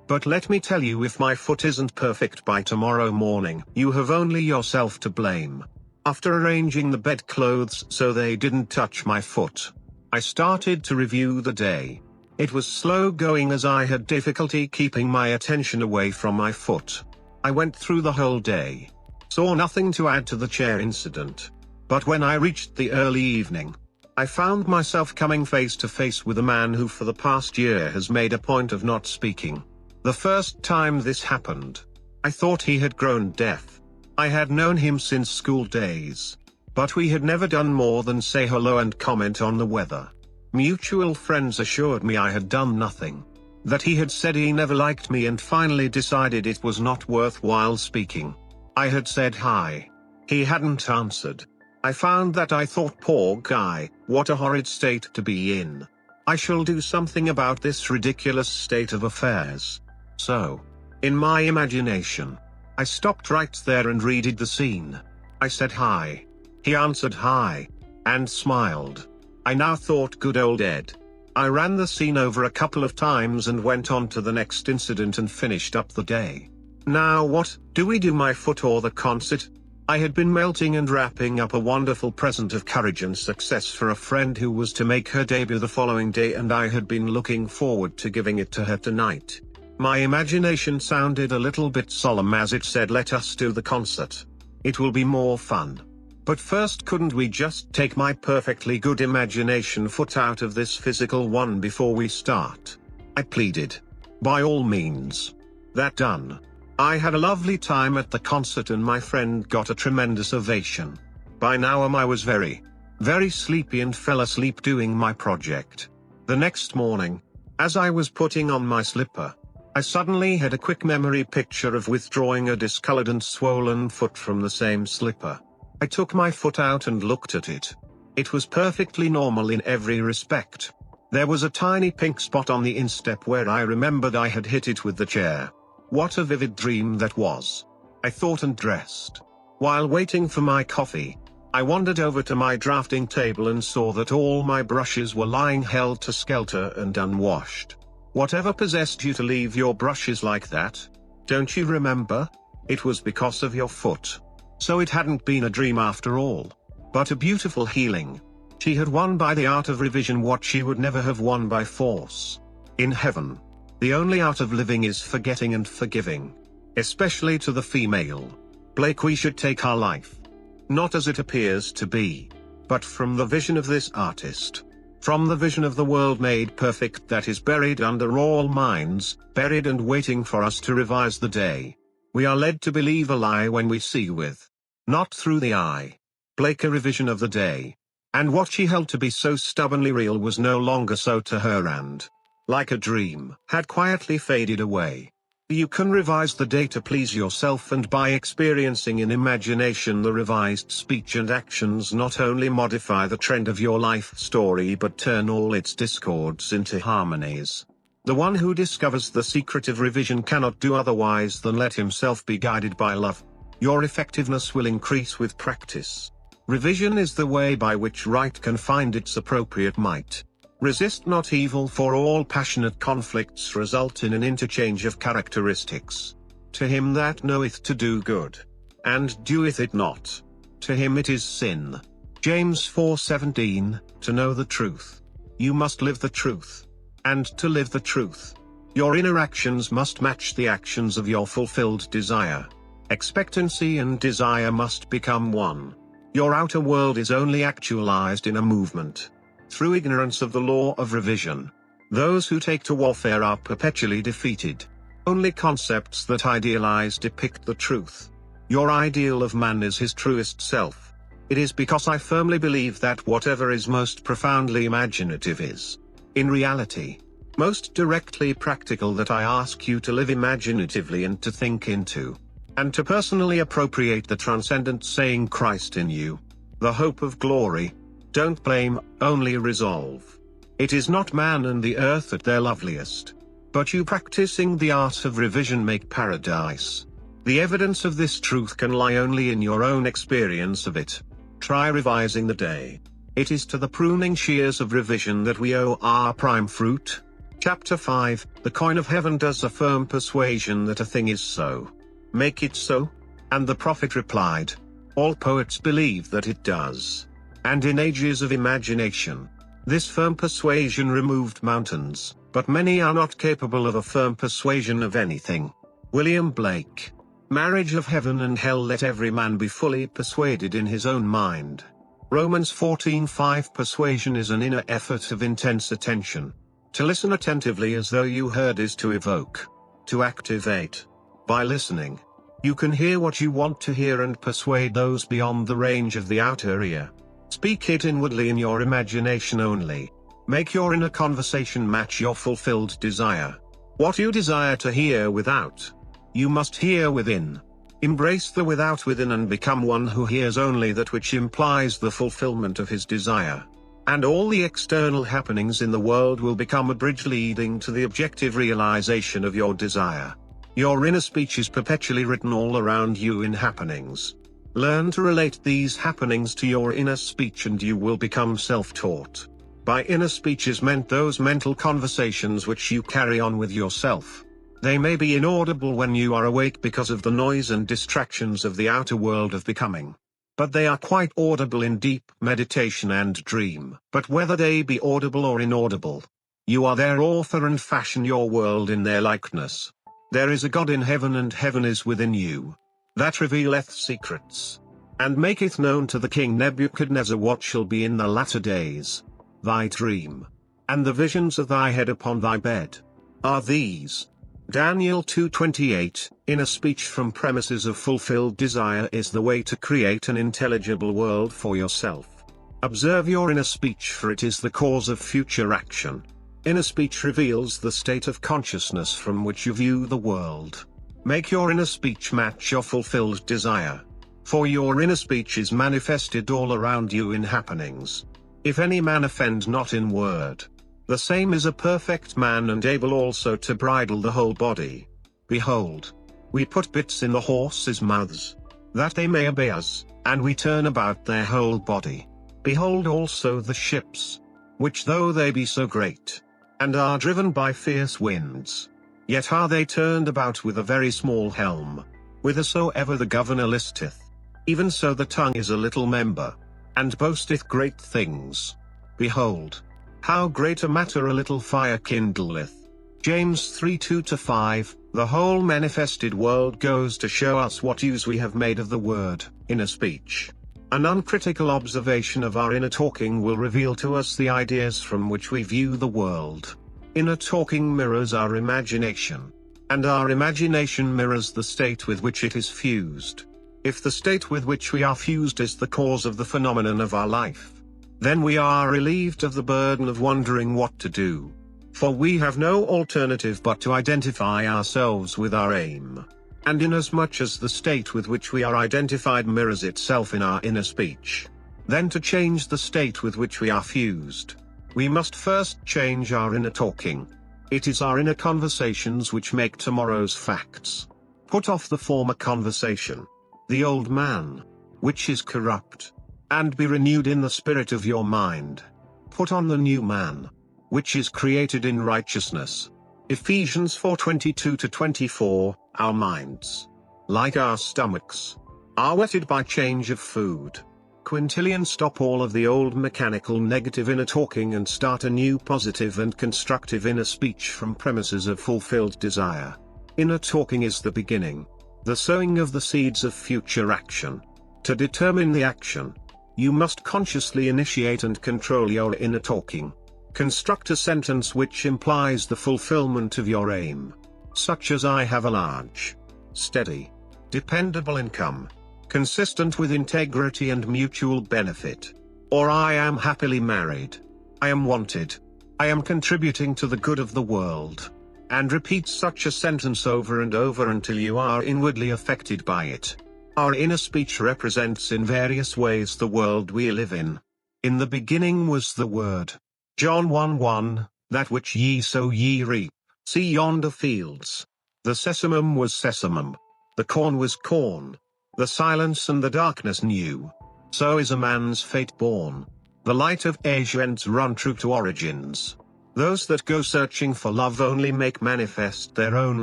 But let me tell you, if my foot isn't perfect by tomorrow morning, you have only yourself to blame. After arranging the bedclothes so they didn't touch my foot, I started to review the day. It was slow going as I had difficulty keeping my attention away from my foot. I went through the whole day. Saw nothing to add to the chair incident. But when I reached the early evening, I found myself coming face to face with a man who for the past year has made a point of not speaking. The first time this happened, I thought he had grown deaf. I had known him since school days, but we had never done more than say hello and comment on the weather. Mutual friends assured me I had done nothing, that he had said he never liked me and finally decided it was not worthwhile speaking. I had said hi. He hadn't answered. I found that I thought, poor guy, what a horrid state to be in. I shall do something about this ridiculous state of affairs. So, in my imagination, I stopped right there and redid the scene. I said hi. He answered hi, and smiled. I now thought, good old Ed. I ran the scene over a couple of times and went on to the next incident and finished up the day. Now what do we do, my foot or the concert? I had been melting and wrapping up a wonderful present of courage and success for a friend who was to make her debut the following day, and I had been looking forward to giving it to her tonight. My imagination sounded a little bit solemn as it said, let us do the concert. It will be more fun. But first, couldn't we just take my perfectly good imagination foot out of this physical one before we start? I pleaded. By all means. That done, I had a lovely time at the concert and my friend got a tremendous ovation. By now I was very, very sleepy and fell asleep doing my project. The next morning, as I was putting on my slipper, I suddenly had a quick memory picture of withdrawing a discolored and swollen foot from the same slipper. I took my foot out and looked at it. It was perfectly normal in every respect. There was a tiny pink spot on the instep where I remembered I had hit it with the chair. What a vivid dream that was. I thought and dressed. While waiting for my coffee, I wandered over to my drafting table and saw that all my brushes were lying helter-skelter and unwashed. Whatever possessed you to leave your brushes like that? Don't you remember? It was because of your foot. So it hadn't been a dream after all, but a beautiful healing. She had won by the art of revision what she would never have won by force. In heaven, the only art of living is forgetting and forgiving. Especially to the female. Blake, we should take our life. Not as it appears to be, but from the vision of this artist. From the vision of the world made perfect that is buried under all minds, buried and waiting for us to revise the day. We are led to believe a lie when we see with, not through the eye. Blake, a revision of the day. And what she held to be so stubbornly real was no longer so to her and, like a dream, had quietly faded away. You can revise the day to please yourself, and by experiencing in imagination the revised speech and actions not only modify the trend of your life story but turn all its discords into harmonies. The one who discovers the secret of revision cannot do otherwise than let himself be guided by love. Your effectiveness will increase with practice. Revision is the way by which right can find its appropriate might. Resist not evil, for all passionate conflicts result in an interchange of characteristics. To him that knoweth to do good, and doeth it not, to him it is sin. James 4:17, to know the truth, you must live the truth. And to live the truth, your inner actions must match the actions of your fulfilled desire. Expectancy and desire must become one. Your outer world is only actualized in a movement. Through ignorance of the law of revision, those who take to warfare are perpetually defeated. Only concepts that idealize depict the truth. Your ideal of man is his truest self. It is because I firmly believe that whatever is most profoundly imaginative is, in reality, most directly practical that I ask you to live imaginatively and to think into, and to personally appropriate the transcendent saying Christ in you, the hope of glory. Don't blame, only resolve. It is not man and the earth at their loveliest, but you practicing the art of revision make paradise. The evidence of this truth can lie only in your own experience of it. Try revising the day. It is to the pruning shears of revision that we owe our prime fruit. Chapter 5, The coin of heaven does affirm persuasion that a thing is so. Make it so? And the prophet replied, all poets believe that it does. And in ages of imagination, this firm persuasion removed mountains, but many are not capable of a firm persuasion of anything. William Blake. Marriage of heaven and hell. Let every man be fully persuaded in his own mind. Romans 14:5. Persuasion is an inner effort of intense attention. To listen attentively as though you heard is to evoke, to activate. By listening, you can hear what you want to hear and persuade those beyond the range of the outer ear. Speak it inwardly in your imagination only. Make your inner conversation match your fulfilled desire. What you desire to hear without, you must hear within. Embrace the without within and become one who hears only that which implies the fulfillment of his desire. And all the external happenings in the world will become a bridge leading to the objective realization of your desire. Your inner speech is perpetually written all around you in happenings. Learn to relate these happenings to your inner speech and you will become self-taught. By inner speech is meant those mental conversations which you carry on with yourself. They may be inaudible when you are awake because of the noise and distractions of the outer world of becoming. But they are quite audible in deep meditation and dream. But whether they be audible or inaudible, you are their author and fashion your world in their likeness. There is a God in heaven and heaven is within you, that revealeth secrets, and maketh known to the king Nebuchadnezzar what shall be in the latter days. Thy dream, and the visions of thy head upon thy bed, are these. Daniel 2:28, Inner speech from premises of fulfilled desire is the way to create an intelligible world for yourself. Observe your inner speech, for it is the cause of future action. Inner speech reveals the state of consciousness from which you view the world. Make your inner speech match your fulfilled desire. For your inner speech is manifested all around you in happenings. If any man offend not in word, the same is a perfect man and able also to bridle the whole body. Behold, we put bits in the horses' mouths, that they may obey us, and we turn about their whole body. Behold also the ships, which though they be so great, and are driven by fierce winds, yet are they turned about with a very small helm, whithersoever the governor listeth. Even so the tongue is a little member, and boasteth great things. Behold, how great a matter a little fire kindleth. James 3:2-5. The whole manifested world goes to show us what use we have made of the word, inner speech. An uncritical observation of our inner talking will reveal to us the ideas from which we view the world. Inner talking mirrors our imagination, and our imagination mirrors the state with which it is fused. If the state with which we are fused is the cause of the phenomenon of our life, then we are relieved of the burden of wondering what to do. For we have no alternative but to identify ourselves with our aim. And inasmuch as the state with which we are identified mirrors itself in our inner speech, then to change the state with which we are fused, we must first change our inner talking. It is our inner conversations which make tomorrow's facts. Put off the former conversation, the old man, which is corrupt, and be renewed in the spirit of your mind. Put on the new man, which is created in righteousness. Ephesians 4:22-24. Our minds, like our stomachs, are whetted by change of food. Quintillion. Stop all of the old mechanical negative inner talking and start a new positive and constructive inner speech from premises of fulfilled desire. Inner talking is the beginning, the sowing of the seeds of future action. To determine the action, you must consciously initiate and control your inner talking. Construct a sentence which implies the fulfillment of your aim, such as I have a large, steady, dependable income, consistent with integrity and mutual benefit. Or I am happily married. I am wanted. I am contributing to the good of the world. And repeat such a sentence over and over until you are inwardly affected by it. Our inner speech represents in various ways the world we live in. In the beginning was the Word. John 1:1, that which ye sow ye reap. See yonder fields. The sesamum was sesamum. The corn was corn. The silence and the darkness knew. So is a man's fate born. The light of ends run true to origins. Those that go searching for love only make manifest their own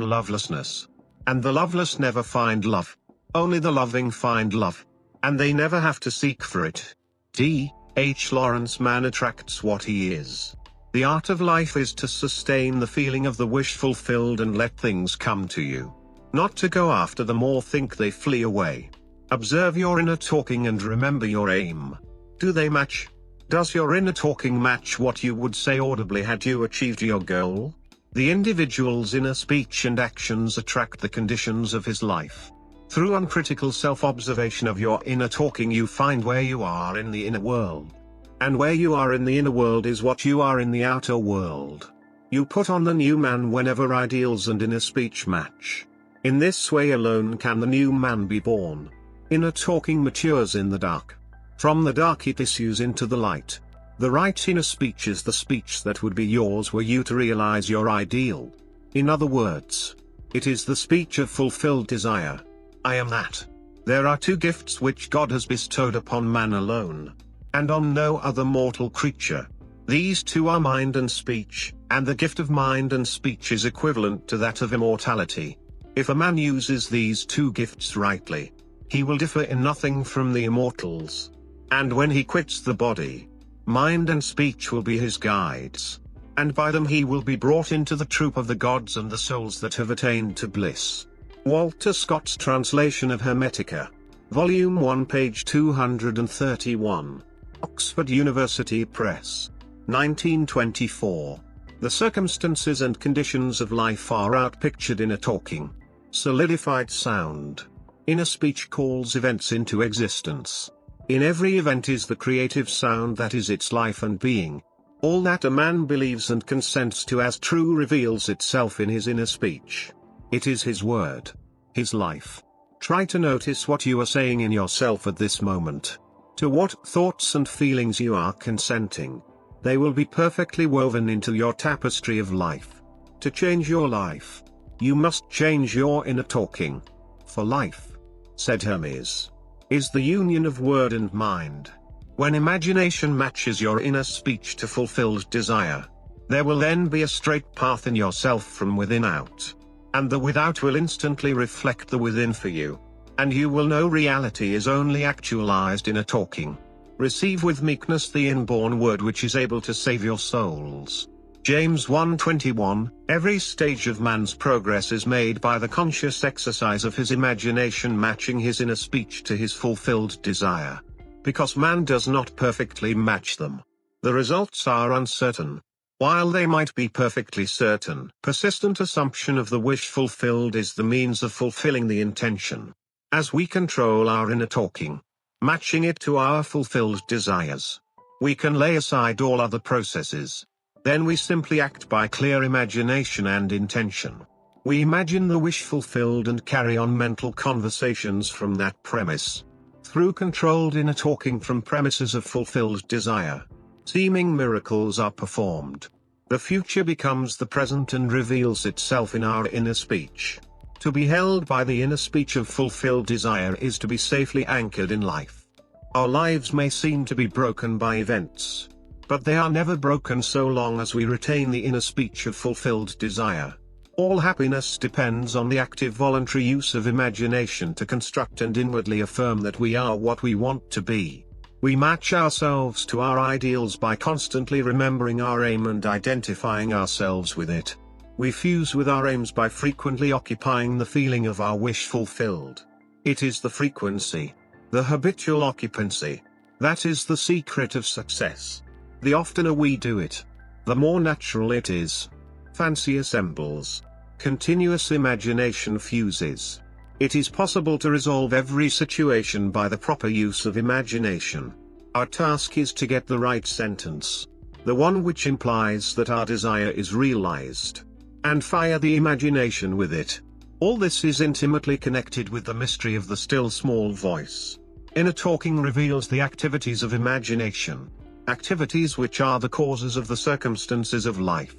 lovelessness. And the loveless never find love. Only the loving find love. And they never have to seek for it. D. H. Lawrence. Man attracts what he is. The art of life is to sustain the feeling of the wish fulfilled and let things come to you. Not to go after them or think they flee away. Observe your inner talking and remember your aim. Do they match? Does your inner talking match what you would say audibly had you achieved your goal? The individual's inner speech and actions attract the conditions of his life. Through uncritical self-observation of your inner talking you find where you are in the inner world. And where you are in the inner world is what you are in the outer world. You put on the new man whenever ideals and inner speech match. In this way alone can the new man be born. Inner talking matures in the dark. From the dark it issues into the light. The right inner speech is the speech that would be yours were you to realize your ideal. In other words, it is the speech of fulfilled desire. I am that. There are two gifts which God has bestowed upon man alone, and on no other mortal creature. These two are mind and speech, and the gift of mind and speech is equivalent to that of immortality. If a man uses these two gifts rightly, he will differ in nothing from the immortals. And when he quits the body, mind and speech will be his guides, and by them he will be brought into the troop of the gods and the souls that have attained to bliss. Walter Scott's translation of Hermetica. Volume 1, page 231. Oxford University Press. 1924. The circumstances and conditions of life are outpictured in a talking, solidified sound. Inner speech calls events into existence. In every event is the creative sound that is its life and being. All that a man believes and consents to as true reveals itself in his inner speech. It is his word, his life. Try to notice what you are saying in yourself at this moment. To what thoughts and feelings you are consenting. They will be perfectly woven into your tapestry of life. To change your life, you must change your inner talking. For life, said Hermes, is the union of word and mind. When imagination matches your inner speech to fulfilled desire, there will then be a straight path in yourself from within out. And the without will instantly reflect the within for you. And you will know reality is only actualized in a talking. Receive with meekness the inborn word which is able to save your souls. James 1:21. Every stage of man's progress is made by the conscious exercise of his imagination matching his inner speech to his fulfilled desire. Because man does not perfectly match them, the results are uncertain. While they might be perfectly certain, persistent assumption of the wish fulfilled is the means of fulfilling the intention. As we control our inner talking, matching it to our fulfilled desires, we can lay aside all other processes. Then we simply act by clear imagination and intention. We imagine the wish fulfilled and carry on mental conversations from that premise. Through controlled inner talking from premises of fulfilled desire, seeming miracles are performed. The future becomes the present and reveals itself in our inner speech. To be held by the inner speech of fulfilled desire is to be safely anchored in life. Our lives may seem to be broken by events, but they are never broken so long as we retain the inner speech of fulfilled desire. All happiness depends on the active voluntary use of imagination to construct and inwardly affirm that we are what we want to be. We match ourselves to our ideals by constantly remembering our aim and identifying ourselves with it. We fuse with our aims by frequently occupying the feeling of our wish fulfilled. It is the frequency, the habitual occupancy, that is the secret of success. The oftener we do it, the more natural it is. Fancy assembles. Continuous imagination fuses. It is possible to resolve every situation by the proper use of imagination. Our task is to get the right sentence, the one which implies that our desire is realized, and fire the imagination with it. All this is intimately connected with the mystery of the still small voice. Inner talking reveals the activities of imagination, activities which are the causes of the circumstances of life.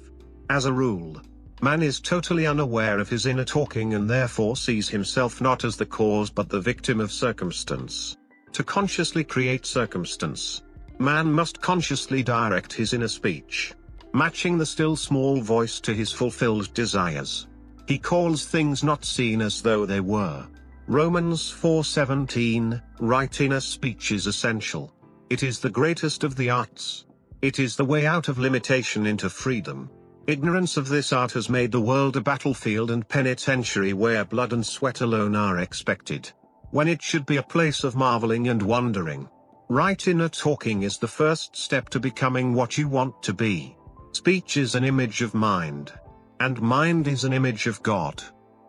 As a rule, man is totally unaware of his inner talking and therefore sees himself not as the cause but the victim of circumstance. To consciously create circumstance, man must consciously direct his inner speech, matching the still small voice to his fulfilled desires. He calls things not seen as though they were. Romans 4:17, right inner speech is essential. It is the greatest of the arts. It is the way out of limitation into freedom. Ignorance of this art has made the world a battlefield and penitentiary where blood and sweat alone are expected, when it should be a place of marveling and wondering. Right inner talking is the first step to becoming what you want to be. Speech is an image of mind, and mind is an image of God.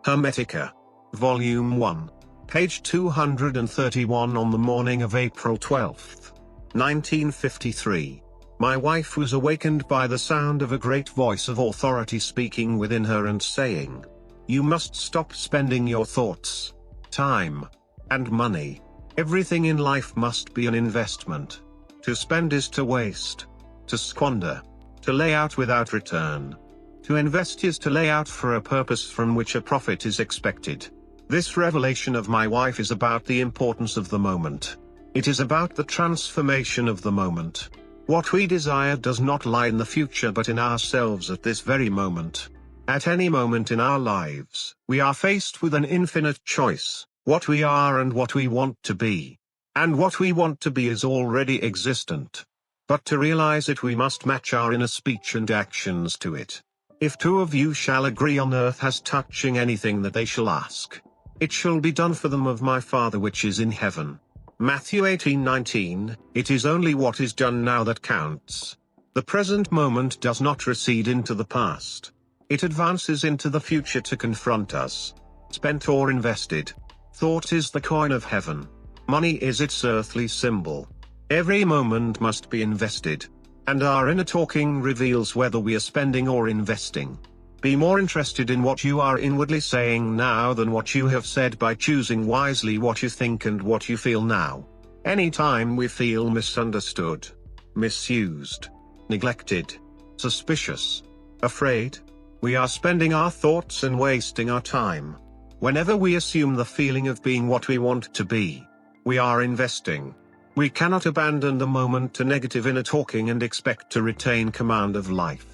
Hermetica. Volume 1. Page 231. On the morning of April 12, 1953. My wife was awakened by the sound of a great voice of authority speaking within her and saying, "You must stop spending your thoughts, time, and money. Everything in life must be an investment. To spend is to waste, to squander, to lay out without return. To invest is to lay out for a purpose from which a profit is expected." This revelation of my wife is about the importance of the moment. It is about the transformation of the moment. What we desire does not lie in the future but in ourselves at this very moment. At any moment in our lives, we are faced with an infinite choice, what we are and what we want to be. And what we want to be is already existent. But to realize it we must match our inner speech and actions to it. If two of you shall agree on earth as touching anything that they shall ask, it shall be done for them of my Father which is in heaven. Matthew 18:19, it is only what is done now that counts. The present moment does not recede into the past. It advances into the future to confront us. Spent or invested. Thought is the coin of heaven. Money is its earthly symbol. Every moment must be invested. And our inner talking reveals whether we are spending or investing. Be more interested in what you are inwardly saying now than what you have said by choosing wisely what you think and what you feel now. Anytime we feel misunderstood, misused, neglected, suspicious, afraid, we are spending our thoughts and wasting our time. Whenever we assume the feeling of being what we want to be, we are investing. We cannot abandon the moment to negative inner talking and expect to retain command of life.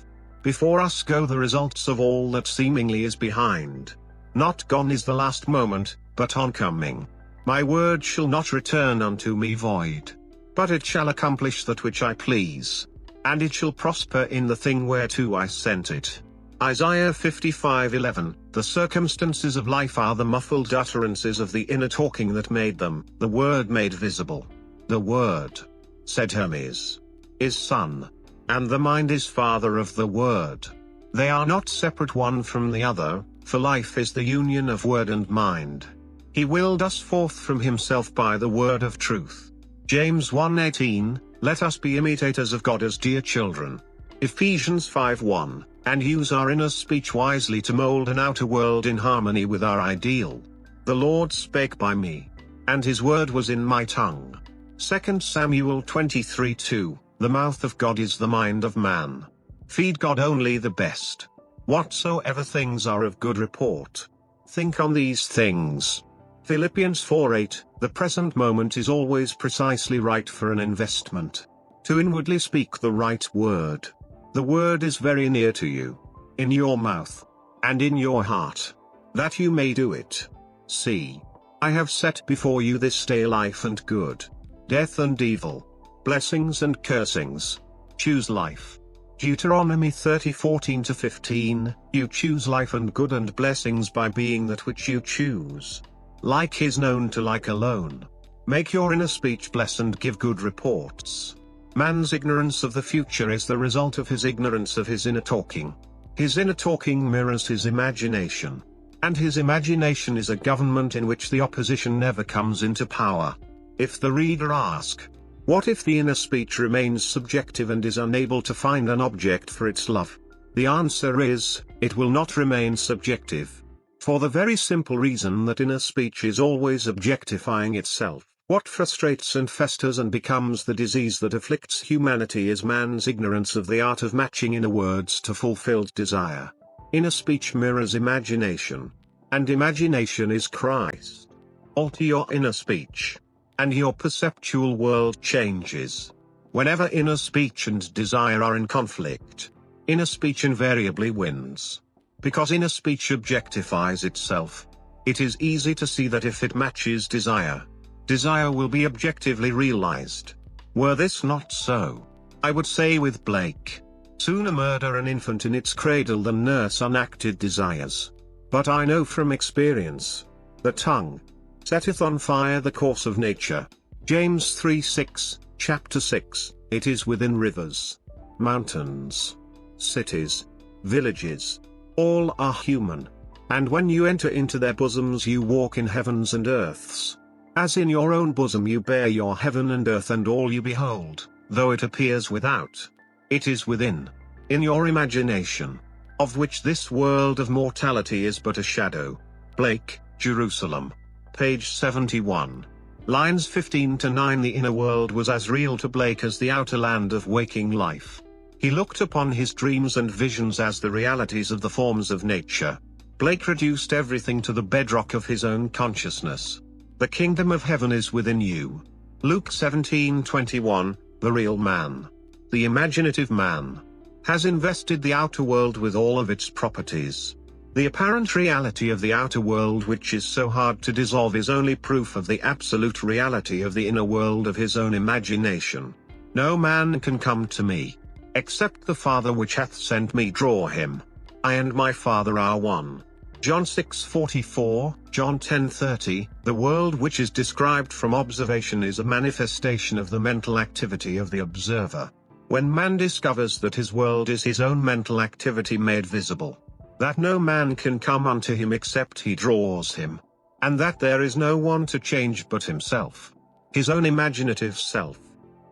Before us go the results of all that seemingly is behind. Not gone is the last moment, but oncoming. My word shall not return unto me void, but it shall accomplish that which I please, and it shall prosper in the thing whereto I sent it. Isaiah 55:11, the circumstances of life are the muffled utterances of the inner talking that made them, the Word made visible. The Word, said Hermes, is Son, and the mind is father of the Word. They are not separate one from the other, for life is the union of word and mind. He willed us forth from himself by the word of truth. James 1:18, let us be imitators of God as dear children. Ephesians 5:1, and use our inner speech wisely to mold an outer world in harmony with our ideal. The Lord spake by me, and his word was in my tongue. 2 Samuel 23:2, the mouth of God is the mind of man. Feed God only the best. Whatsoever things are of good report, think on these things. Philippians 4:8. The present moment is always precisely right for an investment. To inwardly speak the right word. The word is very near to you, in your mouth, and in your heart, that you may do it. See, I have set before you this day life and good, death and evil, blessings and cursings. Choose life. Deuteronomy 30:14-15. You choose life and good and blessings by being that which you choose. Like is known to like alone. Make your inner speech bless and give good reports. Man's ignorance of the future is the result of his ignorance of his inner talking. His inner talking mirrors his imagination. And his imagination is a government in which the opposition never comes into power. If the reader ask, what if the inner speech remains subjective and is unable to find an object for its love? The answer is, it will not remain subjective. For the very simple reason that inner speech is always objectifying itself. What frustrates and festers and becomes the disease that afflicts humanity is man's ignorance of the art of matching inner words to fulfilled desire. Inner speech mirrors imagination. And imagination is Christ. Alter your inner speech, and your perceptual world changes. Whenever inner speech and desire are in conflict, inner speech invariably wins. Because inner speech objectifies itself, it is easy to see that if it matches desire, desire will be objectively realized. Were this not so, I would say with Blake, sooner murder an infant in its cradle than nurse unacted desires. But I know from experience, the tongue setteth on fire the course of nature. James 3:6, chapter 6, it is within rivers, mountains, cities, villages, all are human. And when you enter into their bosoms you walk in heavens and earths. As in your own bosom you bear your heaven and earth and all you behold, though it appears without, it is within, in your imagination, of which this world of mortality is but a shadow. Blake, Jerusalem. Page 71. Lines 15-9. The inner world was as real to Blake as the outer land of waking life. He looked upon his dreams and visions as the realities of the forms of nature. Blake reduced everything to the bedrock of his own consciousness. The kingdom of heaven is within you. Luke 17:21. The real man, the imaginative man, has invested the outer world with all of its properties. The apparent reality of the outer world which is so hard to dissolve is only proof of the absolute reality of the inner world of his own imagination. No man can come to me, except the Father which hath sent me draw him. I and my Father are one. John 6:44, John 10:30. The world which is described from observation is a manifestation of the mental activity of the observer. When man discovers that his world is his own mental activity made visible, that no man can come unto him except he draws him, and that there is no one to change but himself, his own imaginative self,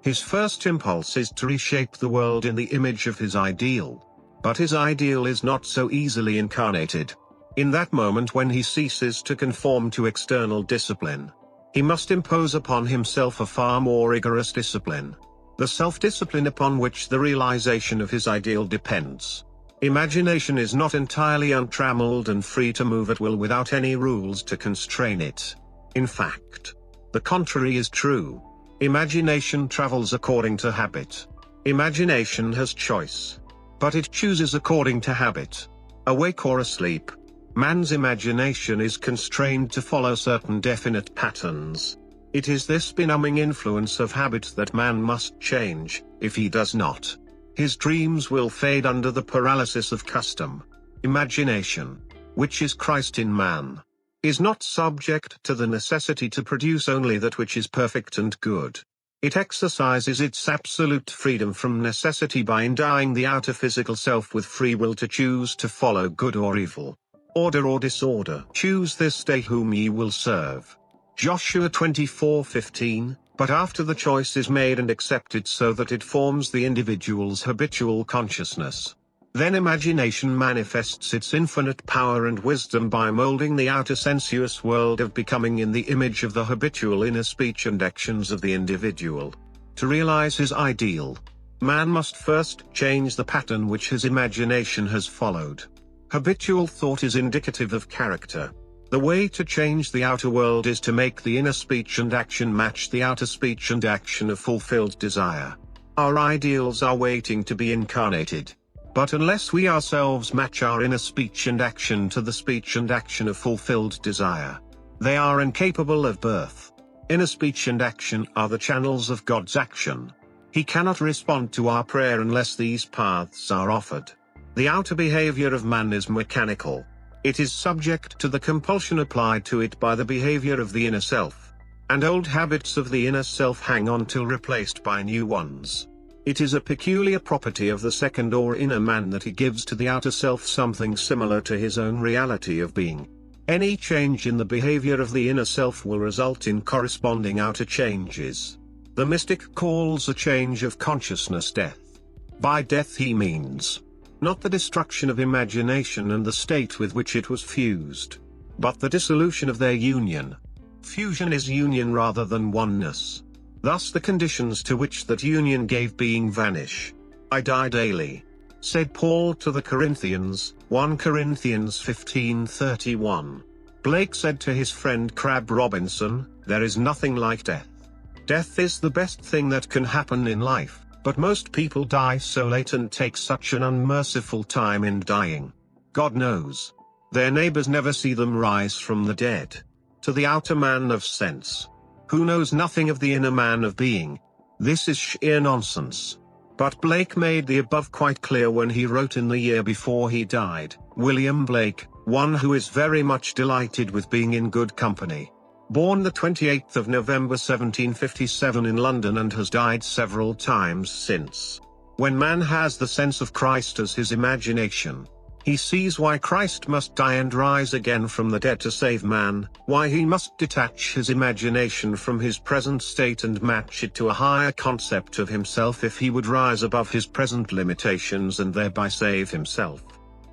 his first impulse is to reshape the world in the image of his ideal. But his ideal is not so easily incarnated. In that moment when he ceases to conform to external discipline, he must impose upon himself a far more rigorous discipline, the self-discipline upon which the realization of his ideal depends. Imagination is not entirely untrammeled and free to move at will without any rules to constrain it. In fact, the contrary is true. Imagination travels according to habit. Imagination has choice, but it chooses according to habit. Awake or asleep, man's imagination is constrained to follow certain definite patterns. It is this benumbing influence of habit that man must change. If he does not, his dreams will fade under the paralysis of custom. Imagination, which is Christ in man, is not subject to the necessity to produce only that which is perfect and good. It exercises its absolute freedom from necessity by endowing the outer physical self with free will to choose to follow good or evil, order or disorder. Choose this day whom ye will serve. Joshua 24:15. But after the choice is made and accepted so that it forms the individual's habitual consciousness, then imagination manifests its infinite power and wisdom by molding the outer sensuous world of becoming in the image of the habitual inner speech and actions of the individual. To realize his ideal, Man must first change the pattern which his imagination has followed. Habitual thought is indicative of character. The way to change the outer world is to make the inner speech and action match the outer speech and action of fulfilled desire. Our ideals are waiting to be incarnated. But unless we ourselves match our inner speech and action to the speech and action of fulfilled desire, they are incapable of birth. Inner speech and action are the channels of God's action. He cannot respond to our prayer unless these paths are offered. The outer behavior of man is mechanical. It is subject to the compulsion applied to it by the behavior of the inner self. And old habits of the inner self hang on till replaced by new ones. It is a peculiar property of the second or inner man that he gives to the outer self something similar to his own reality of being. Any change in the behavior of the inner self will result in corresponding outer changes. The mystic calls a change of consciousness death. By death he means not the destruction of imagination and the state with which it was fused, but the dissolution of their union. Fusion is union rather than oneness. Thus the conditions to which that union gave being vanish. I die daily, said Paul to the Corinthians, 1 Corinthians 15:31. Blake said to his friend Crab Robinson, there is nothing like death. Death is the best thing that can happen in life, but most people die so late and take such an unmerciful time in dying. God knows. Their neighbors never see them rise from the dead. To the outer man of sense, who knows nothing of the inner man of being, this is sheer nonsense. But Blake made the above quite clear when he wrote in the year before he died, William Blake, one who is very much delighted with being in good company. Born the 28th of November 1757 in London and has died several times since. When man has the sense of Christ as his imagination, he sees why Christ must die and rise again from the dead to save man, why he must detach his imagination from his present state and match it to a higher concept of himself if he would rise above his present limitations and thereby save himself.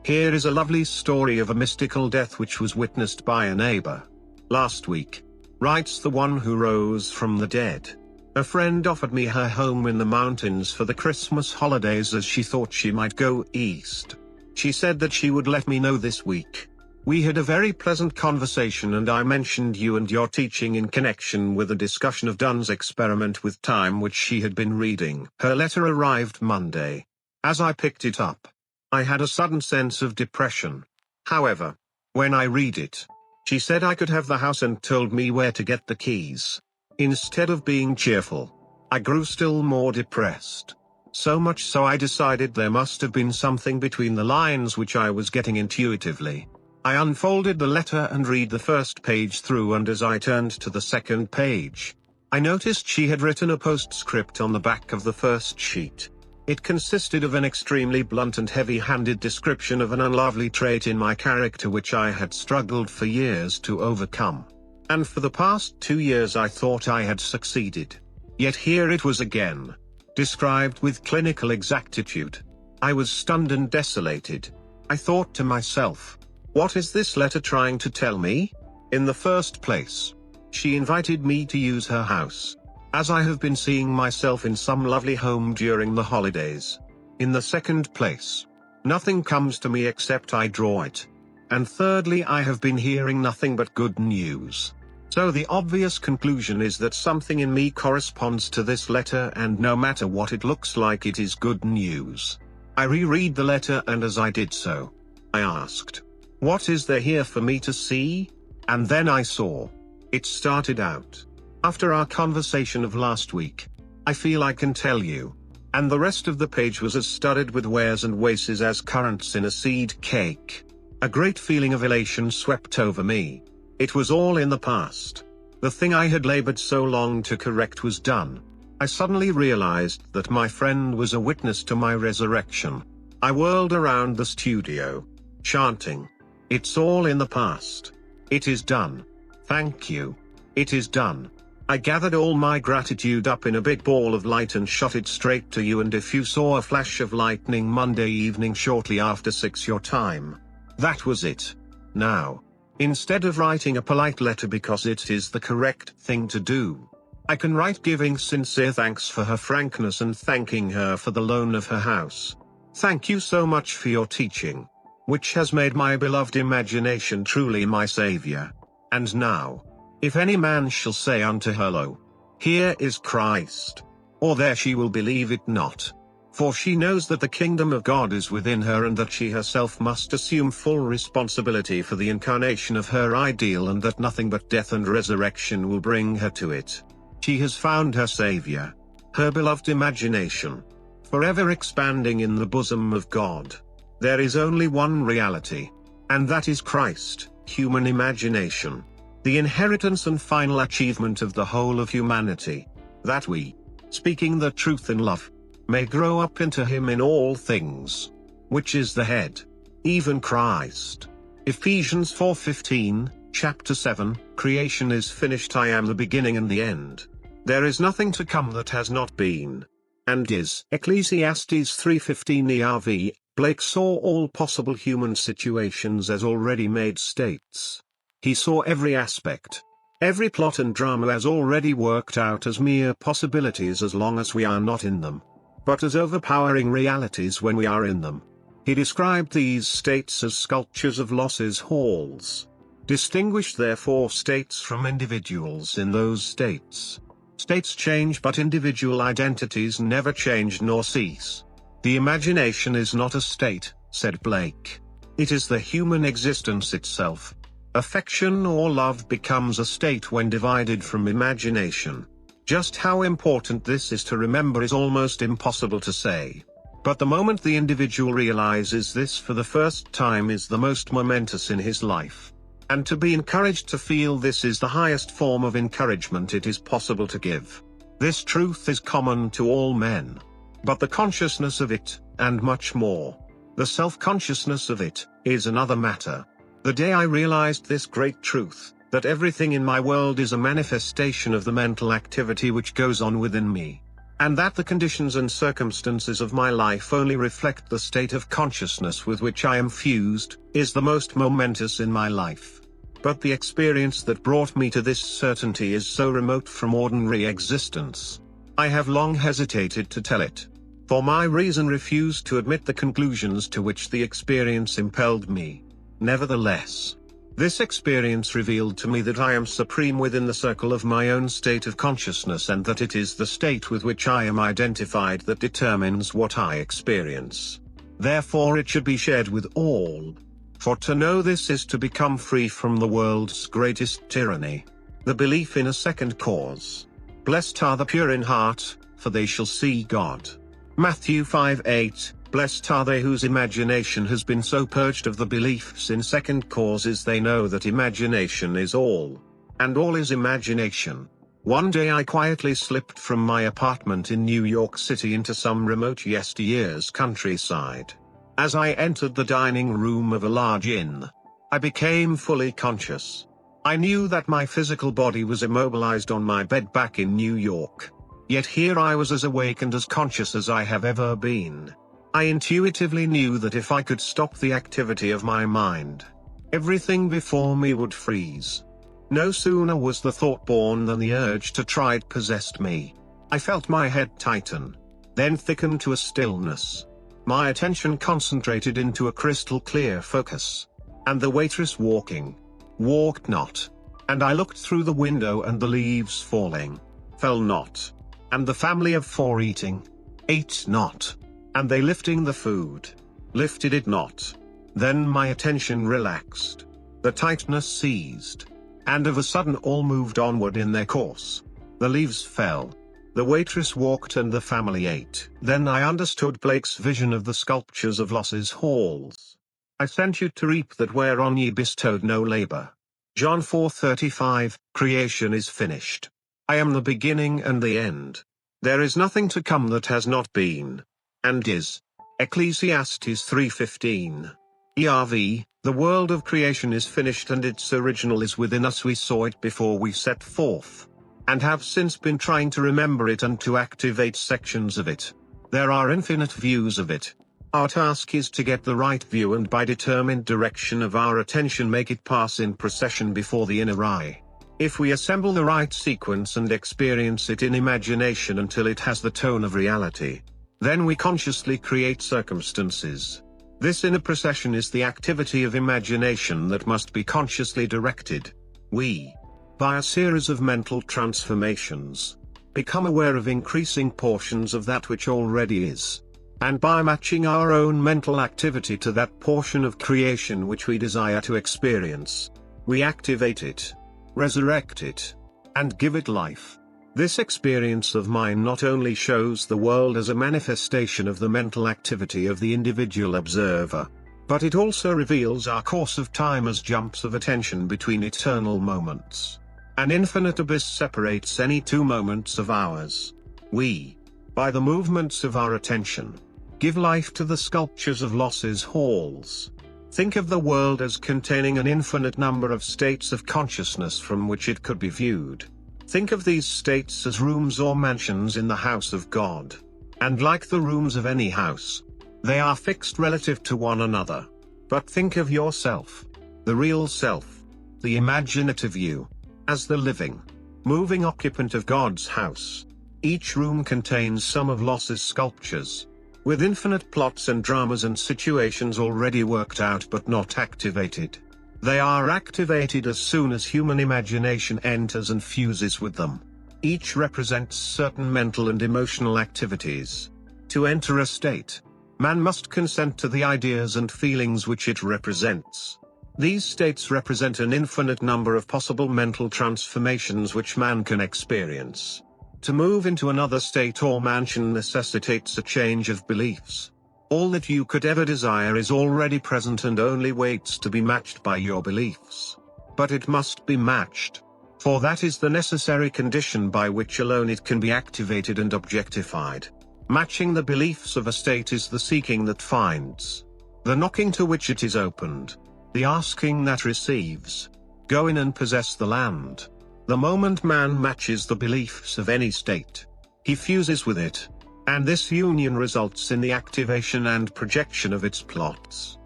Here is a lovely story of a mystical death which was witnessed by a neighbor. Last week, writes the one who rose from the dead, a friend offered me her home in the mountains for the Christmas holidays as she thought she might go east. She said that she would let me know this week. We had a very pleasant conversation and I mentioned you and your teaching in connection with a discussion of Dunn's experiment with time which she had been reading. Her letter arrived Monday. As I picked it up, I had a sudden sense of depression. However, when I read it, she said I could have the house and told me where to get the keys. Instead of being cheerful, I grew still more depressed. So much so I decided there must have been something between the lines which I was getting intuitively. I unfolded the letter and read the first page through, and as I turned to the second page, I noticed she had written a postscript on the back of the first sheet. It consisted of an extremely blunt and heavy-handed description of an unlovely trait in my character which I had struggled for years to overcome. And for the past 2 years I thought I had succeeded. Yet here it was again, described with clinical exactitude. I was stunned and desolated. I thought to myself, what is this letter trying to tell me? In the first place, she invited me to use her house, as I have been seeing myself in some lovely home during the holidays. In the second place, nothing comes to me except I draw it. And thirdly, I have been hearing nothing but good news. So the obvious conclusion is that something in me corresponds to this letter, and no matter what it looks like, it is good news. I reread the letter, and as I did so, I asked, what is there here for me to see? And then I saw. It started out, after our conversation of last week, I feel I can tell you. And the rest of the page was as studded with wheres and waces as currants in a seed cake. A great feeling of elation swept over me. It was all in the past. The thing I had labored so long to correct was done. I suddenly realized that my friend was a witness to my resurrection. I whirled around the studio, chanting, it's all in the past. It is done. Thank you. It is done. I gathered all my gratitude up in a big ball of light and shot it straight to you, and if you saw a flash of lightning Monday evening shortly after 6 your time, that was it. Now, instead of writing a polite letter because it is the correct thing to do, I can write giving sincere thanks for her frankness and thanking her for the loan of her house. Thank you so much for your teaching, which has made my beloved imagination truly my Savior. And now, if any man shall say unto her, Lo, here is Christ, or there, she will believe it not. For she knows that the kingdom of God is within her, and that she herself must assume full responsibility for the incarnation of her ideal, and that nothing but death and resurrection will bring her to it. She has found her Savior, her beloved imagination, forever expanding in the bosom of God. There is only one reality, and that is Christ, human imagination, the inheritance and final achievement of the whole of humanity, that we, speaking the truth in love, may grow up into him in all things, which is the head, even Christ. Ephesians 4:15, chapter 7, creation is finished, I am the beginning and the end. There is nothing to come that has not been, and is. Ecclesiastes 3:15 ERV, Blake saw all possible human situations as already made states. He saw every aspect, every plot and drama as already worked out as mere possibilities as long as we are not in them, but as overpowering realities when we are in them. He described these states as sculptures of losses halls. Distinguished therefore states from individuals in those states. States change, but individual identities never change nor cease. The imagination is not a state, said Blake. It is the human existence itself. Affection or love becomes a state when divided from imagination. Just how important this is to remember is almost impossible to say. But the moment the individual realizes this for the first time is the most momentous in his life. And to be encouraged to feel this is the highest form of encouragement it is possible to give. This truth is common to all men. But the consciousness of it, and much more, the self-consciousness of it, is another matter. The day I realized this great truth, that everything in my world is a manifestation of the mental activity which goes on within me, and that the conditions and circumstances of my life only reflect the state of consciousness with which I am fused, is the most momentous in my life. But the experience that brought me to this certainty is so remote from ordinary existence, I have long hesitated to tell it. For my reason refused to admit the conclusions to which the experience impelled me. Nevertheless, this experience revealed to me that I am supreme within the circle of my own state of consciousness, and that it is the state with which I am identified that determines what I experience. Therefore it should be shared with all. For to know this is to become free from the world's greatest tyranny, the belief in a second cause. Blessed are the pure in heart, for they shall see God. Matthew 5:8, blessed are they whose imagination has been so purged of the beliefs in second causes they know that imagination is all, and all is imagination. One day I quietly slipped from my apartment in New York City into some remote yesteryear's countryside. As I entered the dining room of a large inn, I became fully conscious. I knew that my physical body was immobilized on my bed back in New York. Yet here I was as awake and as conscious as I have ever been. I intuitively knew that if I could stop the activity of my mind, everything before me would freeze. No sooner was the thought born than the urge to try it possessed me. I felt my head tighten, then thicken to a stillness. My attention concentrated into a crystal clear focus. And the waitress walked not. And I looked through the window, and the leaves falling, fell not. And the family of four ate not. And they lifting the food, lifted it not. Then my attention relaxed. The tightness ceased. And of a sudden all moved onward in their course. The leaves fell. The waitress walked and the family ate. Then I understood Blake's vision of the sculptures of losses halls. I sent you to reap that whereon ye bestowed no labor. John 4:35, creation is finished. I am the beginning and the end. There is nothing to come that has not been, and is. Ecclesiastes 3:15. ERV, the world of creation is finished and its original is within us. We saw it before we set forth, and have since been trying to remember it and to activate sections of it. There are infinite views of it. Our task is to get the right view and by determined direction of our attention make it pass in procession before the inner eye. If we assemble the right sequence and experience it in imagination until it has the tone of reality, then we consciously create circumstances. This inner procession is the activity of imagination that must be consciously directed. We, by a series of mental transformations, become aware of increasing portions of that which already is. And by matching our own mental activity to that portion of creation which we desire to experience, we activate it, resurrect it, and give it life. This experience of mind not only shows the world as a manifestation of the mental activity of the individual observer, but it also reveals our course of time as jumps of attention between eternal moments. An infinite abyss separates any two moments of ours. We, by the movements of our attention, give life to the sculptures of losses halls. Think of the world as containing an infinite number of states of consciousness from which it could be viewed. Think of these states as rooms or mansions in the house of God. And like the rooms of any house, they are fixed relative to one another. But think of yourself, the real self, the imaginative you, as the living, moving occupant of God's house. Each room contains some of Los's sculptures, with infinite plots and dramas and situations already worked out but not activated. They are activated as soon as human imagination enters and fuses with them. Each represents certain mental and emotional activities. To enter a state, man must consent to the ideas and feelings which it represents. These states represent an infinite number of possible mental transformations which man can experience. To move into another state or mansion necessitates a change of beliefs. All that you could ever desire is already present and only waits to be matched by your beliefs. But it must be matched, for that is the necessary condition by which alone it can be activated and objectified. Matching the beliefs of a state is the seeking that finds, the knocking to which it is opened, the asking that receives. Go in and possess the land. The moment man matches the beliefs of any state, he fuses with it, and this union results in the activation and projection of its plots,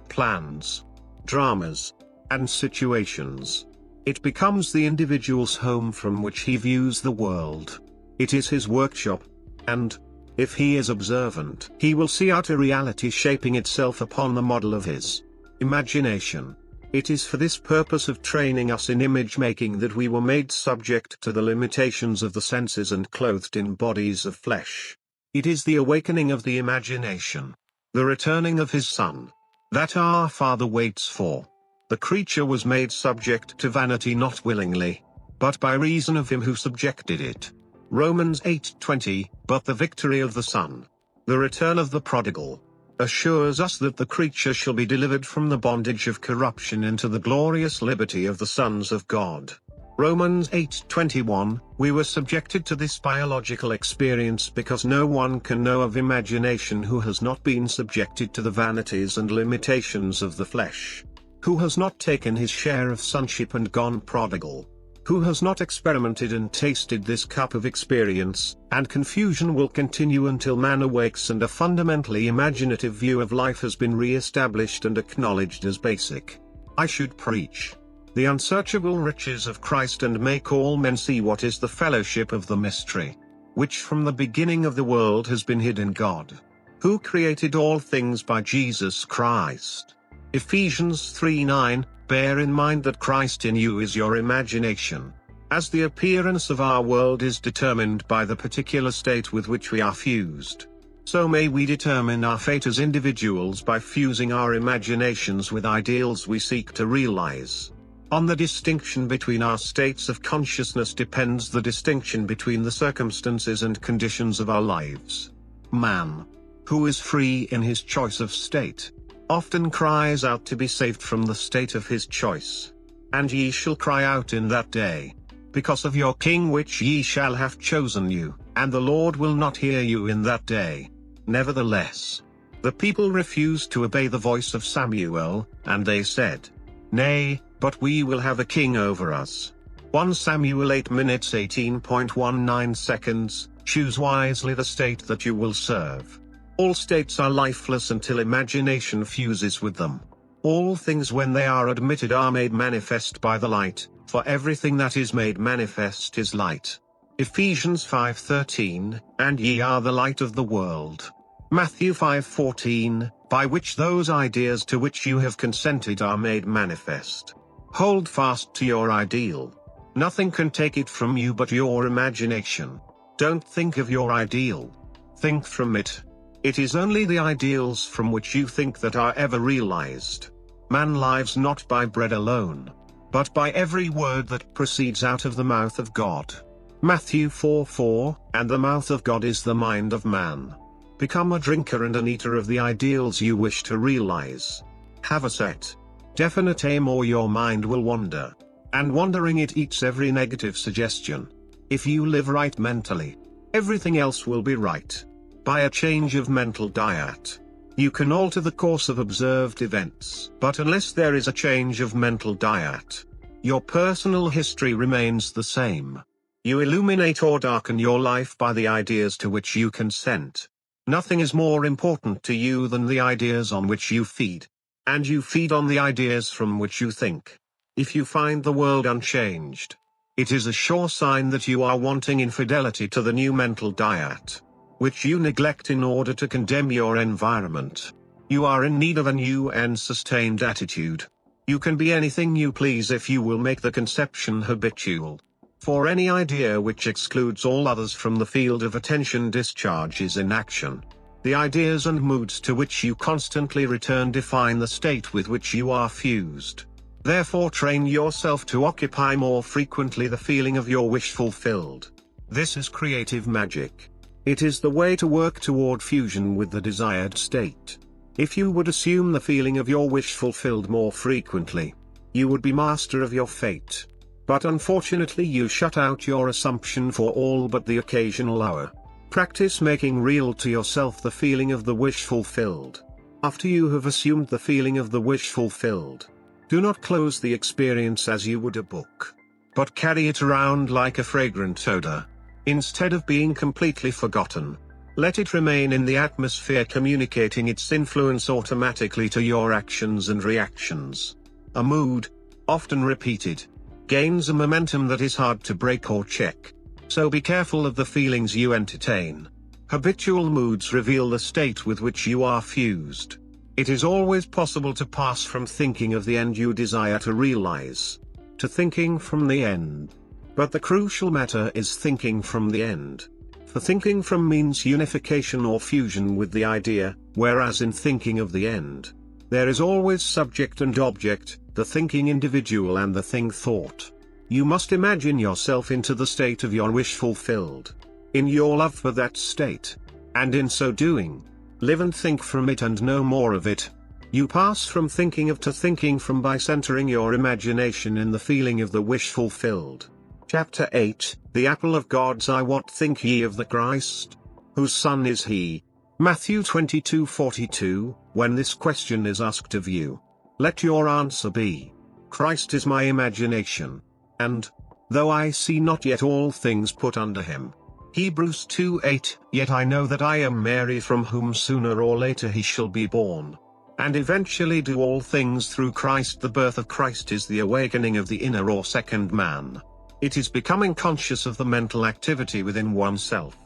plans, dramas, and situations. It becomes the individual's home from which he views the world. It is his workshop, and, if he is observant, he will see outer reality shaping itself upon the model of his imagination. It is for this purpose of training us in image-making that we were made subject to the limitations of the senses and clothed in bodies of flesh. It is the awakening of the imagination, the returning of his Son, that our Father waits for. The creature was made subject to vanity not willingly, but by reason of him who subjected it. Romans 8:20, but the victory of the Son, the return of the prodigal, assures us that the creature shall be delivered from the bondage of corruption into the glorious liberty of the sons of God. Romans 8:21, we were subjected to this biological experience because no one can know of imagination who has not been subjected to the vanities and limitations of the flesh, who has not taken his share of sonship and gone prodigal, who has not experimented and tasted this cup of experience, and confusion will continue until man awakes and a fundamentally imaginative view of life has been re-established and acknowledged as basic. I should preach the unsearchable riches of Christ and make all men see what is the fellowship of the mystery, which from the beginning of the world has been hid in God, who created all things by Jesus Christ. Ephesians 3:9, bear in mind that Christ in you is your imagination. As the appearance of our world is determined by the particular state with which we are fused, so may we determine our fate as individuals by fusing our imaginations with ideals we seek to realize. On the distinction between our states of consciousness depends the distinction between the circumstances and conditions of our lives. Man, who is free in his choice of state, often cries out to be saved from the state of his choice. And ye shall cry out in that day, because of your king which ye shall have chosen you, and the Lord will not hear you in that day. Nevertheless, the people refused to obey the voice of Samuel, and they said, Nay, but we will have a king over us. 1 Samuel 8 minutes 18.19 seconds, choose wisely the state that you will serve. All states are lifeless until imagination fuses with them. All things when they are admitted are made manifest by the light, For everything that is made manifest is light. Ephesians 5:13, and ye are the light of the world. Matthew 5:14, by which those ideas to which you have consented are made manifest. Hold fast to your ideal. Nothing can take it from you but your imagination. Don't think of your ideal. Think from it. It is only the ideals from which you think that are ever realized. Man lives not by bread alone, but by every word that proceeds out of the mouth of God. Matthew 4:4, and the mouth of God is the mind of man. Become a drinker and an eater of the ideals you wish to realize. Have a set, definite aim or your mind will wander. And wandering it eats every negative suggestion. If you live right mentally, everything else will be right. By a change of mental diet, you can alter the course of observed events. But unless there is a change of mental diet, your personal history remains the same. You illuminate or darken your life by the ideas to which you consent. Nothing is more important to you than the ideas on which you feed. And you feed on the ideas from which you think. If you find the world unchanged, it is a sure sign that you are wanting in fidelity to the new mental diet, which you neglect in order to condemn your environment. You are in need of a new and sustained attitude. You can be anything you please if you will make the conception habitual. For any idea which excludes all others from the field of attention discharges inaction. The ideas and moods to which you constantly return define the state with which you are fused. Therefore train yourself to occupy more frequently the feeling of your wish fulfilled. This is creative magic. It is the way to work toward fusion with the desired state. If you would assume the feeling of your wish fulfilled more frequently, you would be master of your fate. But unfortunately you shut out your assumption for all but the occasional hour. Practice making real to yourself the feeling of the wish fulfilled. After you have assumed the feeling of the wish fulfilled, do not close the experience as you would a book, but carry it around like a fragrant odor. Instead of being completely forgotten, let it remain in the atmosphere, communicating its influence automatically to your actions and reactions. A mood, often repeated, gains a momentum that is hard to break or check. So be careful of the feelings you entertain. Habitual moods reveal the state with which you are fused. It is always possible to pass from thinking of the end you desire to realize, to thinking from the end. But the crucial matter is thinking from the end. For thinking from means unification or fusion with the idea, whereas in thinking of the end, there is always subject and object, the thinking individual and the thing thought. You must imagine yourself into the state of your wish fulfilled, in your love for that state, and in so doing, live and think from it and no more of it. You pass from thinking of to thinking from by centering your imagination in the feeling of the wish fulfilled. Chapter 8, The Apple of God's Eye. What think ye of the Christ? Whose son is he? Matthew 22:42. When this question is asked of you, let your answer be, Christ is my imagination. And, though I see not yet all things put under him. Hebrews 2:8. Yet I know that I am Mary, from whom sooner or later he shall be born. And eventually do all things through Christ. The birth of Christ is the awakening of the inner or second man. It is becoming conscious of the mental activity within oneself,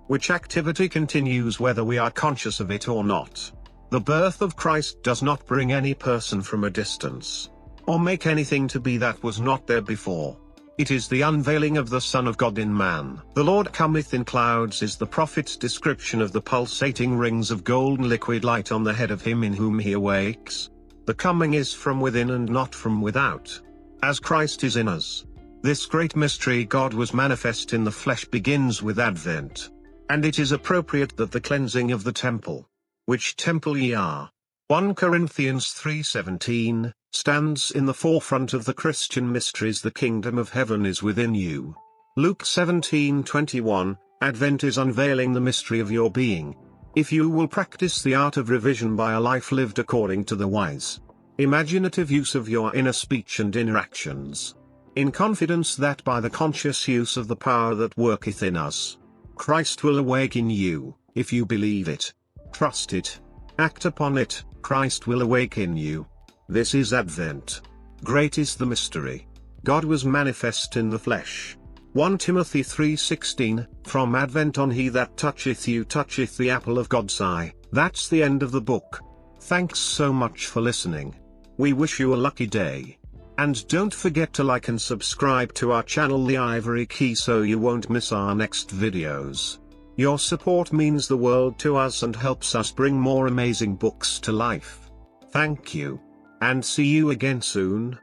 which activity continues whether we are conscious of it or not. The birth of Christ does not bring any person from a distance, or make anything to be that was not there before. It is the unveiling of the Son of God in man. The Lord cometh in clouds is the prophet's description of the pulsating rings of golden liquid light on the head of him in whom he awakes. The coming is from within and not from without, as Christ is in us. This great mystery, God was manifest in the flesh, begins with Advent. And it is appropriate that the cleansing of the temple, which temple ye are, 1 Corinthians 3:17, stands in the forefront of the Christian mysteries. The kingdom of heaven is within you. Luke 17:21, Advent is unveiling the mystery of your being. If you will practice the art of revision by a life lived according to the wise, imaginative use of your inner speech and inner actions, in confidence that by the conscious use of the power that worketh in us, Christ will awake in you, if you believe it, trust it, act upon it, Christ will awake in you. This is Advent. Great is the mystery. God was manifest in the flesh. 1 Timothy 3:16, from Advent on he that toucheth you toucheth the apple of God's eye. That's the end of the book. Thanks so much for listening. We wish you a lucky day. And don't forget to like and subscribe to our channel The Ivory Key so you won't miss our next videos. Your support means the world to us and helps us bring more amazing books to life. Thank you. And see you again soon.